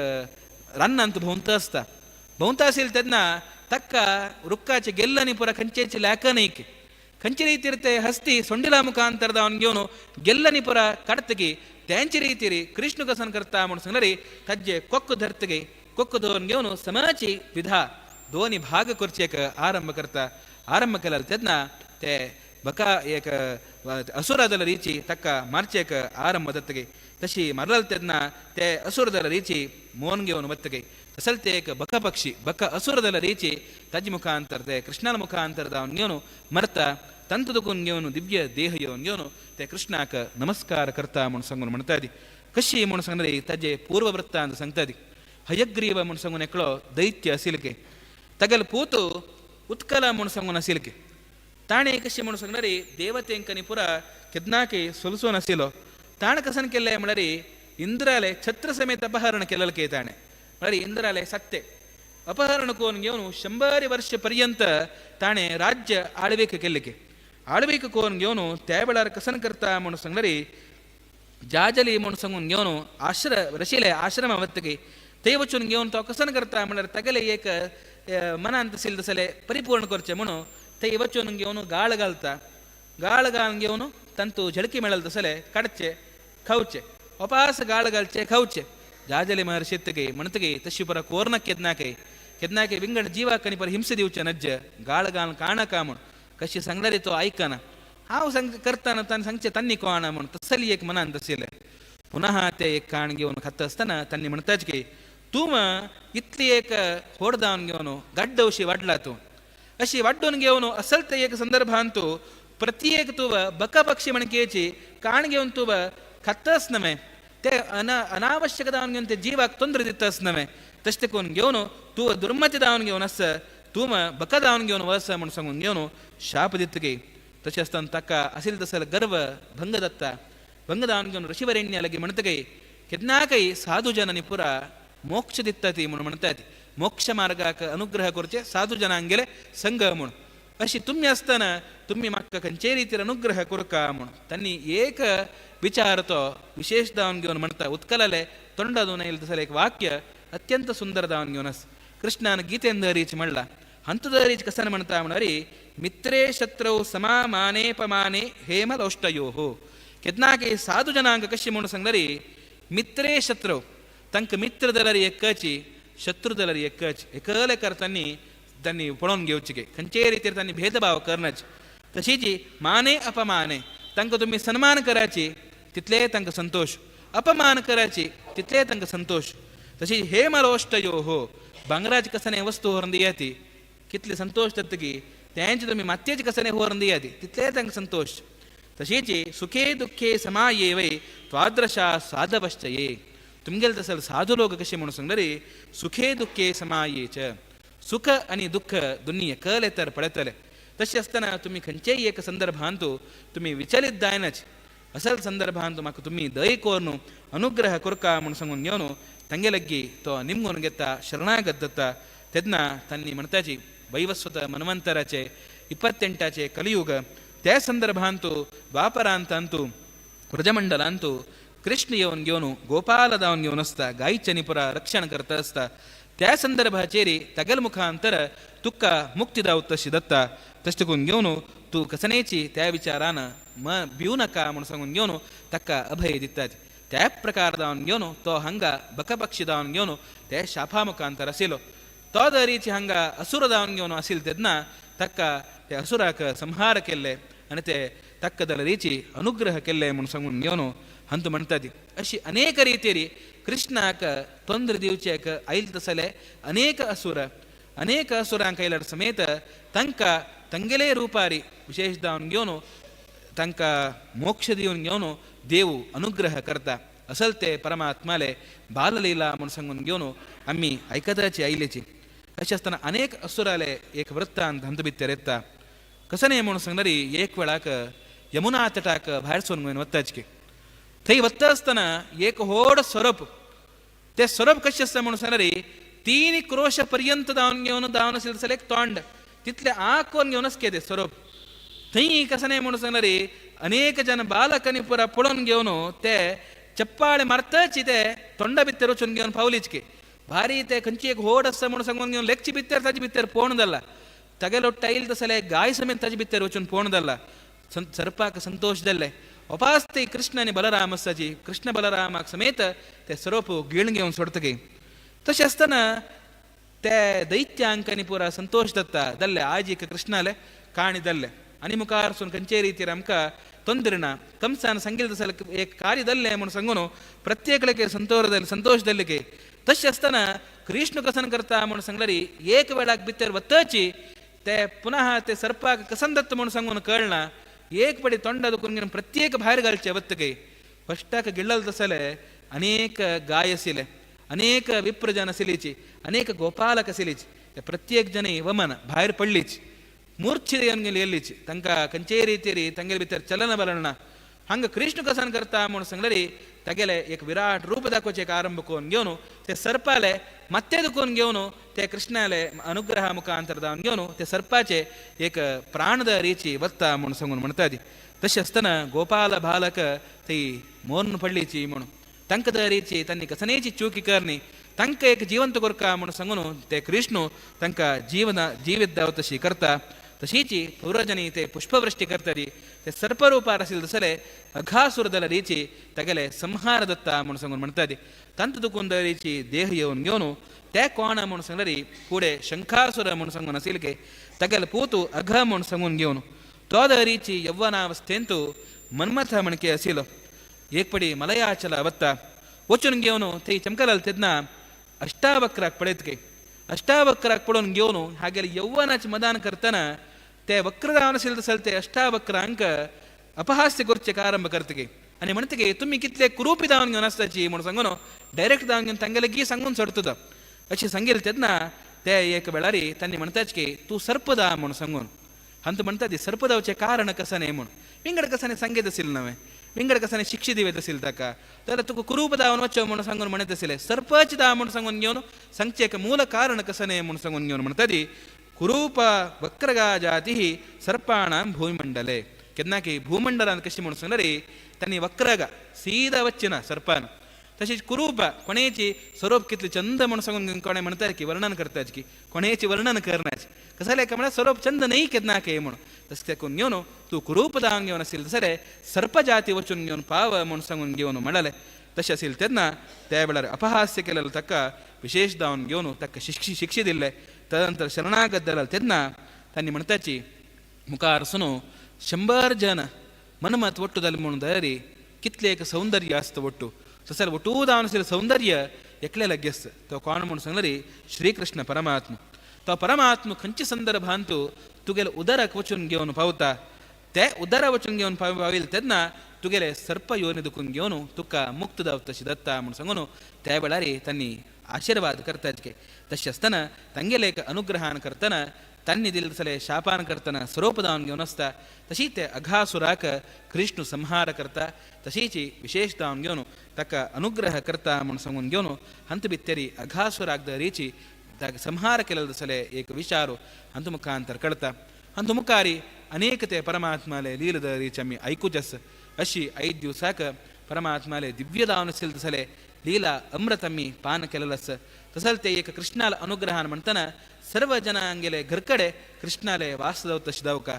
रन ಅಂತ भोंत असता भोंत असेल त्यांना तक्का रुक्काचे गेल्लनी पुरा कंचेची लाकनैके कंची ರೀತಿ ಇರುತ್ತೆ हस्ती ಸೊಂಡಿಲ ಮುಖಾಂತರ दावन घेऊन गेल्लनी पुरा ಕಡತಗೆ त्यांची ರೀತಿ कृष्ण कसन करता म्हणून संगरी तज्जे कोक्क धरतगे कोक्क धरून घेऊन समाची विधा दोन्ही भाग करचे आरंभ करता आरंभ केला त्यांना ते बका एक असुरदल ರೀಚಿ ತಕ್ಕ ಮಾರ್ಚೇಕ ಆರಂಭ ದತ್ತಗೆ तशी मरल त्यांना ते असुरदल ರೀಚಿ मोन घेऊन मत्तगे तसल ते एक बका पक्षी बका असुरदल ರೀಚಿ तज मुखांतर ते कृष्णाला मुखांतर दावन घेऊन मरता तंतु दुखून घेऊन दिव्य देह येऊन घेऊन ते कृष्णाक नमस्कार करता म्हणून सांगून म्हणतादी कशी म्हणून सांगणारी तजे पूर्ववृत्ता ಅಂತ सांगतादी हयग्रीव म्हणून सांगून एकलो दैत्य असिलके तगल पूतु उत्कल म्हणून सांगून असिलके ತಾಣೆ ಕಶ್ಯ म्हणू सांगणारी देवतेंकनी पुरा केदनाके सोलसो नसिलो ताण कसन केले म्हणरी इंद्राले छत्र समेत अपहरण केलेलं के ताणे म्हणरी इंद्राले सत्य अपहरण कोण घेऊन 100 वर्षपर्यंत ताणे राज्य आळविक केले आळविक कोण घेऊन त्यावेळार कसन करता म्हणून सांगणारी जाजली म्हणून सांगून घेऊन रशिले आश्रम वत्तके ते वचून घेऊन तो कसन करता म्हणल्यार तगले एक मनांत सिल दसले परिपूर्ण करचे म्हणून ते वचून घेऊन गाळ घालता गाळ घालून घेऊन तंतू झळकी मिळल दसले काढचे खाऊचे उपास गाळ घालचे खाऊचे जाजले महर्षित्तगे म्हणतगे तशी पर कोर्न केदनाके विंगड जीवा कणी पर हिंसे दिवचे नज्ज गाळ घाल काण का म्हण कशी सांगणारी तो ऐकना हांव करताना तान सांगचे तन्नी कोण म्हण तसली एक मनान तसिले पुनः ते एक काण घेऊन खात असताना त्यांनी म्हणताच की तू इतली एक होड जावन घेऊन गड्डवशी वाढला तू अशी वाढून घेऊन असल ते एक संदर्भान तू प्रत्येक तुव बकपक्षी म्हणकेची काण घेऊन तुव खातस नव्हे ते अनावश्यक जावन घेऊन ते जीवाक तोंदरे दितस नव्हे तशें करून घेऊन तू दुर्मती जावन घेऊन अस तू बका जावन घेऊन वस म्हणून सांगून घेऊन शाप दितगे तशें आसतना ताका असेल तसल गर्व भंग जाता भंग जावन घेऊन ऋषिवरेण्य लगे म्हणतगे केदनाकय साधू जनांनी पुरा मोक्ष दिता ती म्हणून म्हणतात मोक्ष मार्गाक अनुग्रह करचे साधू जनांगेले संघ म्हणून अशी तुम्ही असताना तुम्ही म्हाका खंयचे रितीर अनुग्रह करका म्हणून त्यांनी एक विचार तो विशेष जावन घेऊन म्हणता उत्कलाले तोंडादून येईल तसले एक वाक्य अत्यंत सुंदर जावन घेऊन कृष्णान गीतेन रीच म्हणला हंतुदरीच कसन म्हणता म्हणरी मित्रे शत्रौ समामानेपमाने हेमलोष्टयो हो केदनाके साधू जनांक कशी म्हणून सांगणारी मित्रे शत्रौ तंक मित्र दलरी एक्कची शत्रू दलरी एक्कच एकले करतानी त्यांनी पळोवन घेवचे खंयचे रितीर त्यांनी भेदभाव करनाचे तशीची माने अपमाने तंक तुम्ही सन्मान कराची तितले तंक संतोष अपमान कराची तितले तंक संतोष तशी हेमलोष्टयो हो भांगराज कसने वस्तू होरून दियाती कितले संतोष दत्तकी त्यांची तुम्ही मात्येची कसने होरून दियाती तितले तंक संतोष तशीची सुखे दुःखे समाये वै त्वादृशा साधवश्चये तुमगेल तसल साधू लोक कशी म्हणून सांगणारी सुखे दुःखे समायेच सुख आणि दुःख दोन्ही कळले तर पळतले तसे असताना तुम्ही खंयचेय एक संदर्भांतू तुम्ही विचलित जायनच असल संदर्भांतू म्हाका तुम्ही दय कोरनु अनुग्रह करका म्हणून सांगून घेवन ತಂಗೆ ಲಗ್ಗಿ ತೋ ನಿಮ್ಗೊಂದು ಗೆತ್ತ ಶರಣಾಗದ್ದತ್ತ ತೆದ್ನ ತನ್ನಿ म्हणताची ವೈವಸ್ವತ ಮನ್ವಂತರಾಚೆ 28चे ಕಲಿಯುಗ त्या संदर्भांतू द्वापरांतांतू व्रजमंडलांतू कृष्ण येऊन घेऊन गोपाल जावन घेऊन असता गायीच्या निपुरा रक्षण करता असता त्या संदर्भाचेरी तगल मुखांतर तुक्का मुक्ती दावत तशी दत्ता तशें करून घेऊन तू कसनेची त्या विचारान भिवू नका म्हणून सांगून घेऊन तक्का अभय दितात त्या प्रकार जावन घेवन तो हंगा बकपक्षी जावन घेवन ते शापा मुखांतर आशिल्लो तो दरीची हंगा असुर जावन घेवन आशिल्लो तेन्ना तक्का त्या असुराक संहार केल्ले आनी ते तक्क दलरीची अनुग्रह केल्ले म्हणून सांगून घेवन हंत म्हणटा ती अशी अनेक रितीरी कृष्णाक ತೊಂದರೆ दिवचेक आयिल्ले तसले अनेक असुरांक आयल्यार समेत तांकां ತಂಗೆಲೇ ರೂಪಾರಿ विशेष जावन घेवन तांकां मोक्ष दिवन घेवन देव अनुग्रह करता असल ते परमात्माले बाललीला म्हणून सांगून घेवन आमी आयकताची आयलेची अशें आसतना अनेक असुराले एक वृत्तांत हंत भितर येता कसने म्हणून सांगणारी एक वेळाक यमुना तटाक भायर सोन घेवन वताची थंय वता आसतना एक व्हड सोरप ते सोरप कशें आसता म्हणून सांगणारी 3 क्रोश पर्यंत धांवन आशिल्लें तसलें एक तोंड तितले आंख कोन घेवनच ते सोरप थंय कसने म्हणून सांगणारी अनेक जन बालकांनी पुरा पळोवन घेवन ते चप्पाळे मारताच ते तोंडा भितर वचून घेवन पावलीच भारी ते खंयची एक व्हड आसा म्हणून सांगून घेवन लेगची भितर ताजे भितर पोवण जाला तागेलो टायल तसले गाय समेत ताजे भितर वचून पोवण जाला सरपाक संतोष जाल्ले उपास ते कृष्ण आनी बलराम आसाची कृष्ण बलरामाक समेत ते स्वरूप गिळून घेवन सोडतगे तशें आसतना ते दैत्यांक आनी पुरा संतोष दत्ता जाल्ले आज एक कृष्णाले काणी जाल्ले आनी मुखार सून खंयचे रितीर आमकां ತೊಂದರೆ ना कंसान सांगिल्लें तसलें एक कार्य जाल्लें म्हणून सांगून प्रत्येकाक संतोष जाल्ले तशें आसतना कृष्ण कसन करता म्हणून सांगल्यारी एक वेळाक भितर वताची ते पुनः ते सर्पाक कसन दत्त म्हणून सांगून कळना एक पडी तोंडा दुखून घेवन प्रत्येक भायर घालचे वतके फस्टाक गिळ्ळल तसले अनेक गाय आशिल्ले अनेक विप्रजन आशिल्लीची अनेक गोपालक आशिल्लीची ते प्रत्येक जणी वमन भायर पडलीच ಮೂರ್ಛಿದೆಯನ್ಗೆ ಎಲ್ಲಿಚಿ ತಂಕ ಕಂಚೇರಿ ತೀರಿ ತಂಗೆಲ್ ಬಿತ್ತರ ಚಲನ ಬಲನ ಹಂಗೆ ಕೃಷ್ಣ ಕಸನ್ ಕರ್ತಾ ಮುಣ ಸಂಗಡಿ ತಗೆಲೆ ಏಕ ವಿರಾಟ್ ರೂಪ ದಾಕೋಚೆಕ ಆರಂಭ ಕೋನ್ ಗೆವನು te ಸರ್ಪಾಲೆ ಮತ್ತೆದು ಕೋನ್ ಗೆವನು te ಕೃಷ್ಣಾಲೆ ಅನುಗ್ರಹ ಮುಖಾಂತರದ ಗೆವನು te ಸರ್ಪಾಚೆ ಏಕ ಪ್ರಾಣದ ರೀಚಿ ವತ್ತ ಮುಣ ಸಂಗುನ್ ಮಣ್ತಾದಿ ತಶಸ್ತನ ಗೋಪಾಲ ಬಾಲಕ ತೈ ಮೋರ್ನು ಪಳ್ಳಿಚಿ ಮುಣು ತಂಕದ ರೀಚಿ ತನ್ನಿ ಕಸನೇಚಿ ಚೂಕಿ ಕರ್ನಿ ತಂಕ ಏಕ ಜೀವಂತ ಕೊರ್ಕ ಮುಣ ಸಂಗುನು te ಕೃಷ್ಣು ತಂಕ ಜೀವಿದ್ದಾವತಶಿ ಕರ್ತ ತಶೀಚಿ ಪೌರಜನೀತೆ ಪುಷ್ಪವೃಷ್ಟಿ ಕರ್ತದಿ te ಸರ್ಪರೂಪ ರಸಿಲ್ದಸಲೆ ಅಘಾಸುರದಲ ರೀಚಿ ತಗಲೆ ಸಂಹಾರದತ್ತ ಮುಣಸಂಗನ್ ಮಣ್ತಾದಿ ತಂತದು ಕುಂದ ರೀಚಿ ದೇಹಯವನ್ಗೆವನು te ಕೋಣ ಮುಣಸಂಗರಿ ಕೂಡೆ ಶಂಖಾಸುರ ಮುಣಸಂಗನ ಸೀಲಿಕೆ ತಗಲೆ ಪೂತು ಅಘ ಮುಣಸಂಗನ್ಗೆವನು ತೋದ ರೀಚಿ ಯೌವನಾವಸ್ಥೆಂತು ಮನ್ಮಥ ಮಣಿಕೆ ಅಸೀಲು ಏಕ್ಪಡಿ ಮಲಯಾಚಲ ಅವತ್ತ ಒಚ್ಚುನ್ಗೆವನು ತೈ ಚಮಕಲಲ್ ತೆದ್ನ ಅಷ್ಟಾವಕ್ರಾಕ್ ಪಡೆದ್ಕೆ ಅಷ್ಟಾವಕ್ರಾಕ್ ಪಡೋನ್ಗೆವನು ಹಾಗೆಲ್ಲ ಯೌವನಾಚ ಮದಾನ ಕರ್ತನ te ವಕ್ರದಾವನ ಸಿಲ್ದ ಸಲ್ತೆ ಅಷ್ಟಾವಕ್ರ ಅಂಕ ಅಪಹಾಸ್ಯ ಗುರ್ಚಕ ಆರಂಭ ಕರ್ತಿಗೆ ಅನೆ ಮಣತಿಗೆ ತುಮ್ಮಿ ಕಿತ್ಲೆ ಕುರೂಪಿದಾವನ್ಗೆ ಅನಸ್ತಚಿ ಮುಣ ಸಂಗನು ಡೈರೆಕ್ಟ್ ದಾವನ್ಗೆ ತಂಗಲಗಿ ಸಂಗುನ್ ಸಡ್ತದ ಅಚ್ಚಿ ಸಂಗಿಲ್ ತೆದ್ನ te ಏಕ ಬೆಳರಿ ತನ್ನಿ ಮಣತಾಚಿಗೆ ತೂ ಸರ್ಪದ ಮುಣ ಸಂಗುನ್ ಹಂತ ಮಣ್ತದಿ ಸರ್ಪದವಚೆ ಕಾರಣ ಕಸನೆ ಮುಣ ವಿಂಗಡ ಕಸನೆ ಸಂಗೇತ ಸಿಲ್ನವೆ ವಿಂಗಡ ಕಸನೆ ಶಿಕ್ಷಿದಿವೇದ ಸಿಲ್ತಕ ತರ ತುಕು ಕುರೂಪದಾವನ ವಚ್ಚ ಮುಣ ಸಂಗುನ್ ಮಣತ ಸಿಲೆ ಸರ್ಪಚಿದ ಮುಣ ಸಂಗುನ್ಗೆವನು ಸಂಚೇಕ ಮೂಲ ಕಾರಣ ಕಸನೆ ಮುಣ ಸಂಗುನ್ಗೆವನು ಮಣತದಿ ಕುರೂಪ ವಕ್ರಗಾ ಜಾತಿ ಸರ್ಪಾಣ ಭೂಮಿಮಂಡಲೆ ಕೆದ್ನಾಕಿ ಭೂಮಂಡಲ ಅಂತ ಕೃಷಿ ಮುಣಸಂಗರಿ ತನ್ನಿ ವಕ್ರಗ ಸೀದಾ ವಚ್ಚಿನ ಸರ್ಪಾನ तशीच कुरूप कोणेची स्वरूप कितले चंद म्हणून सांगून कोणे म्हणतात की वर्णन करतात की कोणेची वर्णन करण्याचे कसं आहे का म्हणा स्वरूप चंद नाही केदना के म्हणून तसं ते कोण घेऊन तू कुरूप दांग घेऊन असेल सरे सर्प जाती वचून घेऊन पाव म्हणून सांगून घेऊन म्हणाले तसे असेल त्यांना त्यावेळेला अपहास्य केलेलं तक्क विशेष दावून घेऊन तक्क शिक्षी दिले तदनंतर शरणागत त्यांना त्यांनी म्हणताची मुखारसुनु 100 जन मनमत ಒಟ್ಟುದಲ್ಲಿ म्हणून दरी कितले एक सौंदर्य असतं ಒಟ್ಟು सर ಒಟ್ಟು दावनशील सौंदर्य एकले लगेस तो कोण म्हणून सांगणारी श्रीकृष्ण परमात्म तो परमात्म खंची संदर्भ अंतू तुगेले उदरक वचून घेऊन पावता ते उदर वचून घेऊन पाविल त्यांना तुगेले सर्प योनी दुखून घेऊन तुका मुक्त दावतशी दत्ता म्हणून सांगून त्या वेळारी त्यांनी आशीर्वाद करतात की तशी असताना ತಂಗೆಲೆ ಅನುಗ್ರಹಾನ करताना तन्नी दिलसले शापान करताना स्वरूप दावून घेऊन असता तशी ते अघासुराक कृष्ण संहार करता तशीची विशेष दावून घेऊन तका अनुग्रह करता म्हणून सांगून घेऊन हंत बित्तेरी अघासुरागद ರೀಚಿ ताक संहार केलेलसले एक विचारू हंत मुखांतर कळता हंत मुखारी अनेकते परमात्माले लीलद ರೀಚಿ आम्ही ऐकूचस अशी 5 दिवसाक परमात्माले दिव्य दावून सिलसले लीला अमृतम्मी पान केलेलस तसल ते एक कृष्णाला अनुग्रहान म्हणताना सर्व ಜನಾಂಗೆಲೆ ಗರ್ಕಡೆ ಕೃಷ್ಣಾಲೆ ವಾಸದವತ ಶಿದವಕ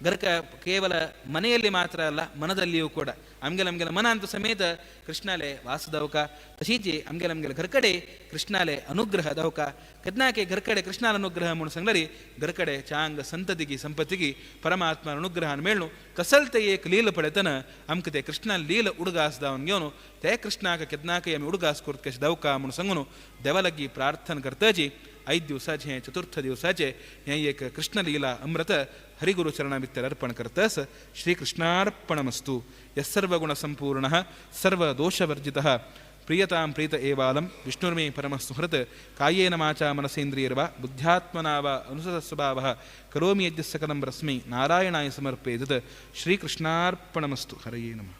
ಗರ್ಕ ಕೇವಲ ಮನೆಯಲ್ಲಿ ಮಾತ್ರ ಅಲ್ಲ ಮನದಲ್ಲಿಯೂ ಕೂಡ ಅಂಗೆಲಂಗೆಲ ಮನ ಅಂತ ಸಮೇತ ಕೃಷ್ಣಾಲೆ ವಾಸದವಕ ತಶೀಜಿ ಅಂಗೆಲಂಗೆಲ ಗರ್ಕಡೆ ಕೃಷ್ಣಾಲೆ ಅನುಗ್ರಹ ದವಕ ಕದ್ನಾಕೆ ಗರ್ಕಡೆ ಕೃಷ್ಣಾಲ ಅನುಗ್ರಹ ಮುಣ ಸಂಗರಿ ಗರ್ಕಡೆ ಚಾಂಗ ಸಂತತಿಗಿ ಸಂಪತ್ತಿಗಿ ಪರಮಾತ್ಮ ಅನುಗ್ರಹನ ಮೇಳ್ನು ಕಸಲ್ತೆ ಏಕ ಲೀಲ ಪಡೆತನ ಅಮ್ಕತೆ ಕೃಷ್ಣ ಲೀಲ ಉಡುಗಾಸದವನ್ ಗೆವನು ತೇ ಕೃಷ್ಣಾಕ ಕದ್ನಾಕೆ ಯಮಿ ಉಡುಗಾಸ್ ಕೊರ್ಕಶ ದವಕ ಮುಣ ಸಂಗನು देवालगी प्रार्थना करताची 5 दिवसाचे हे चतुर्थ दिवसाचे हे एक कृष्णलीला अमृत हरिगुरु चरणाभितर अर्पण करतस श्रीकृष्णार्पणमस्तु यस्सर्वगुणसम्पूर्णः सर्वदोषवर्जितः प्रियतां प्रीत एवालं विष्णुर्मे परमसुहृत् कायेन वाचा मनसेन्द्रियर्वा बुद्ध्यात्मना वा अनुसृतस्वभावः करोमि यद्यः सकलं परस्मै नारायणाय समर्पयेत् श्रीकृष्णार्पणमस्तु हरये नमः।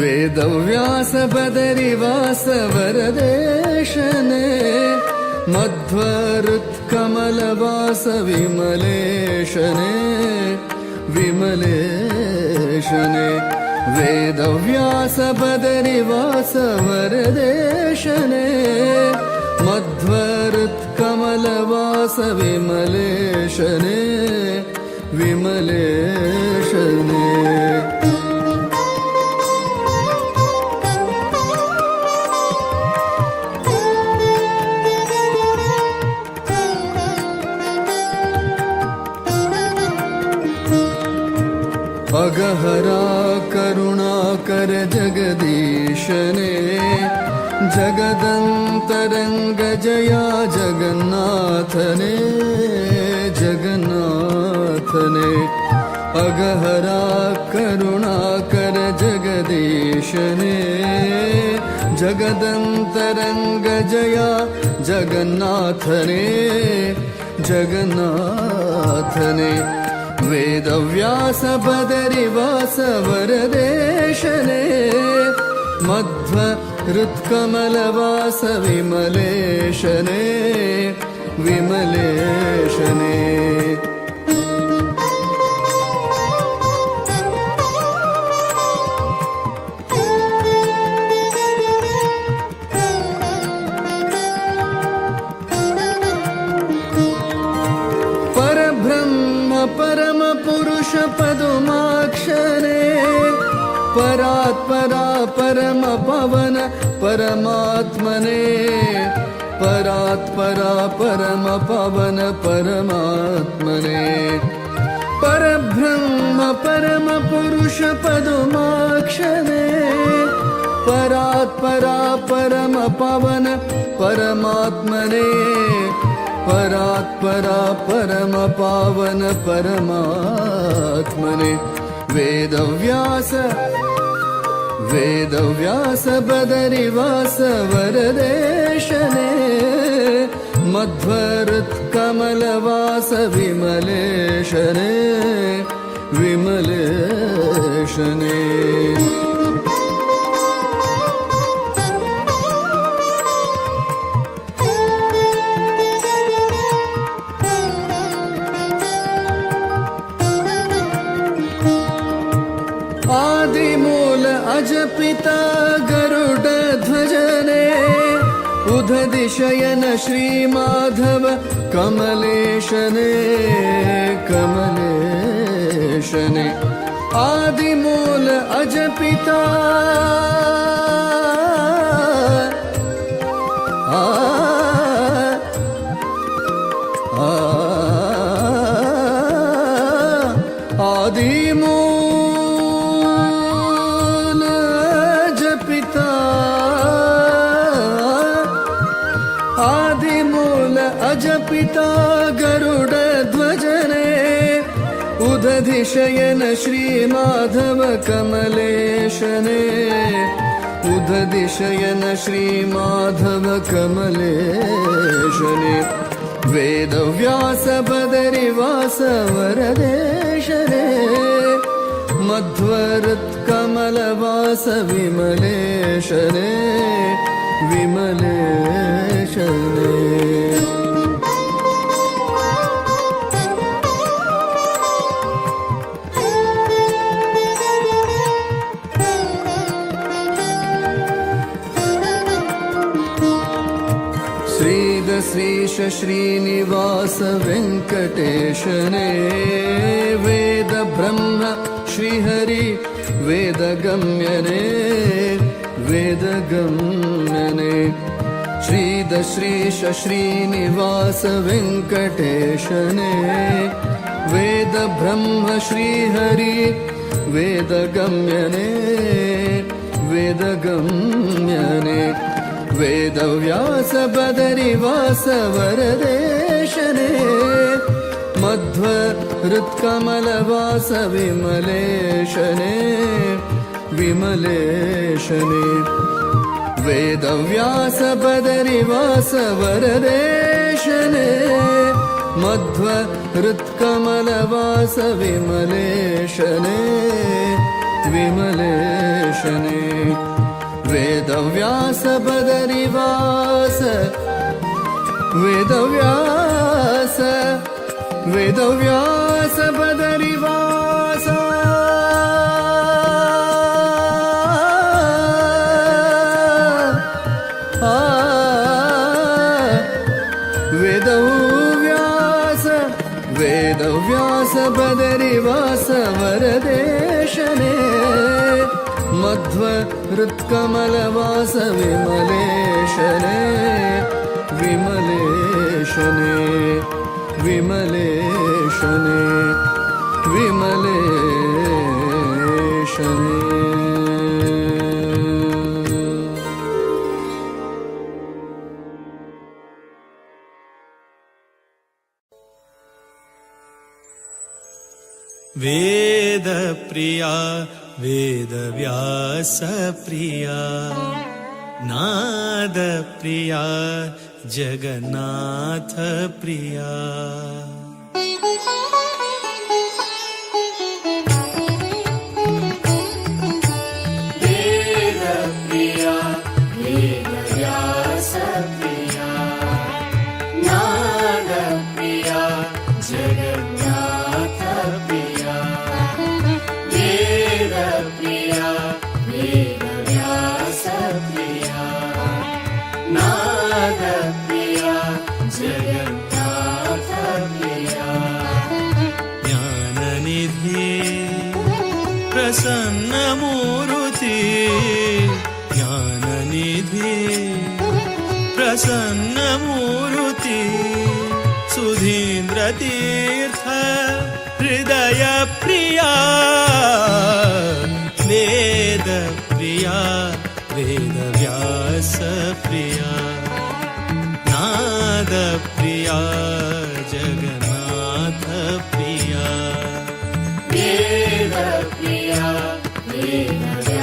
वेदव्यास बदरिवास वरदेशने मध्वरुत्कमलवास विमलेशने विमलेशने वेदव्यास बदरिवास वरदेशने मध्वरुत्कमलवास विमलेशने विमलेशने अगहरा करुणाकर जगदीशने जगदन्तरङ्ग जया जगन्नाथने जगन्नाथने अगहरा करुणाकर जगदीशने जगदन्तरङ्ग जया जगन्नाथने जगन्नाथने वेदव्यास बदरिवास वरदेशने मध्वरुत्कमलवास विमलेशने विमलेशने परम पुरुष पदुमाक्षरे परात्परा परम पवन परमात्मने परात्परा परम पवन परमात्मने परब्रह्म परम पुरुष पदुमाक्षरे परात्परा परम पवन परमात्मने परात्परा परम पावन परमात्मने वेदव्यास बदरिवास वरदेशने मध्वरुत्कमलवास विमलेशने विमलेशने आदिमूल अजपिता गरुड ध्वजने उदधिशयन श्रीमाधव कमलेशने कमलेशने आदिमूल अजपिता आदिमूल अजपिता आदिमूल अजपिता गरुड ध्वजने उदधिशयन श्रीमाधव कमलेशने उदधिशयन श्रीमाधव कमलेशने वेदव्यास बदरिवास वरदेशने मध्वरुत्कमलवास विमलेशने विमलेशने श्रीश श्रीनिवास वेङ्कटेशने वेद ब्रह्म श्रीहरि वेदगम्यने वेदगम्यने श्रीदश्रीश श्रीनिवास वेङ्कटेशने वेदब्रह्म श्रीहरि वेदगम्यने वेदगम्यने वेदव्यास बदरिवास वरदेशने मध्वहृत्कमलवास विमलेशने विमलेशने वेदव्यास बदरिवास वरदेशने मध्वहृत्कमलवास विमलेशने विमलेशने वेदव्यास बदरिवास वेदव्यास वेदव्यास बदरिवास वेदव्यास वेदव्यास बदरिवास वरदेशने मध्वहृत्कमलवास विमलेशने विमलेशने विमलेशने विमलेशने वेदप्रिया वेदव्यासप्रिया नादप्रिया जगन्नाथप्रिया वेदप्रिया वेदव्यासप्रिया नादप्रिया जगन्नाथप्रिया वेदप्रिया वेदव्यासप्रिया नादप्रिया जगन्नाथप्रिया ज्ञाननिधि प्रसन्नमूर्ति ज्ञाननिधि प्रसन्नमूर्ति सुधीन्द्रतीर्थ हृदयप्रिया वेदप्रिया वेदव्यासप्रिया नादप्रिया जगन्नाथप्रिया वेदप्रिया वेदव्यासप्रिया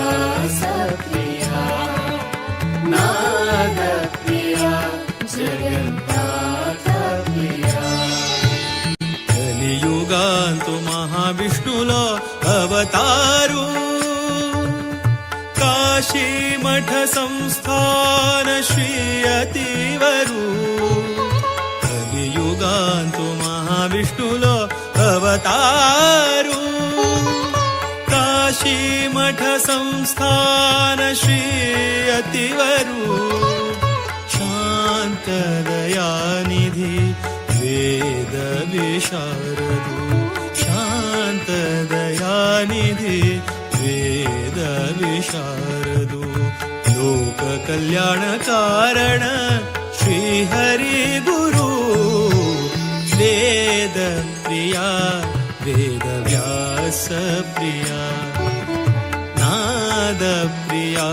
नादप्रिया जगन्नाथप्रिया కలియుగాంతు మహావిష్ణులో అవతారు కాశీమఠ సంస్థాన శ్రీయతివరు కలియుగాంతు మహావిష్ణులో అవతారు కాశీమఠ సంస్థాన శ్రీయతివరు శాంతదయానిధి वेद विशारदु शान्तदयानिधि वेद विशारदु लोक कल्याण कारण श्रीहरि गुरु वेद प्रिया वेदव्यास प्रिया नाद प्रिया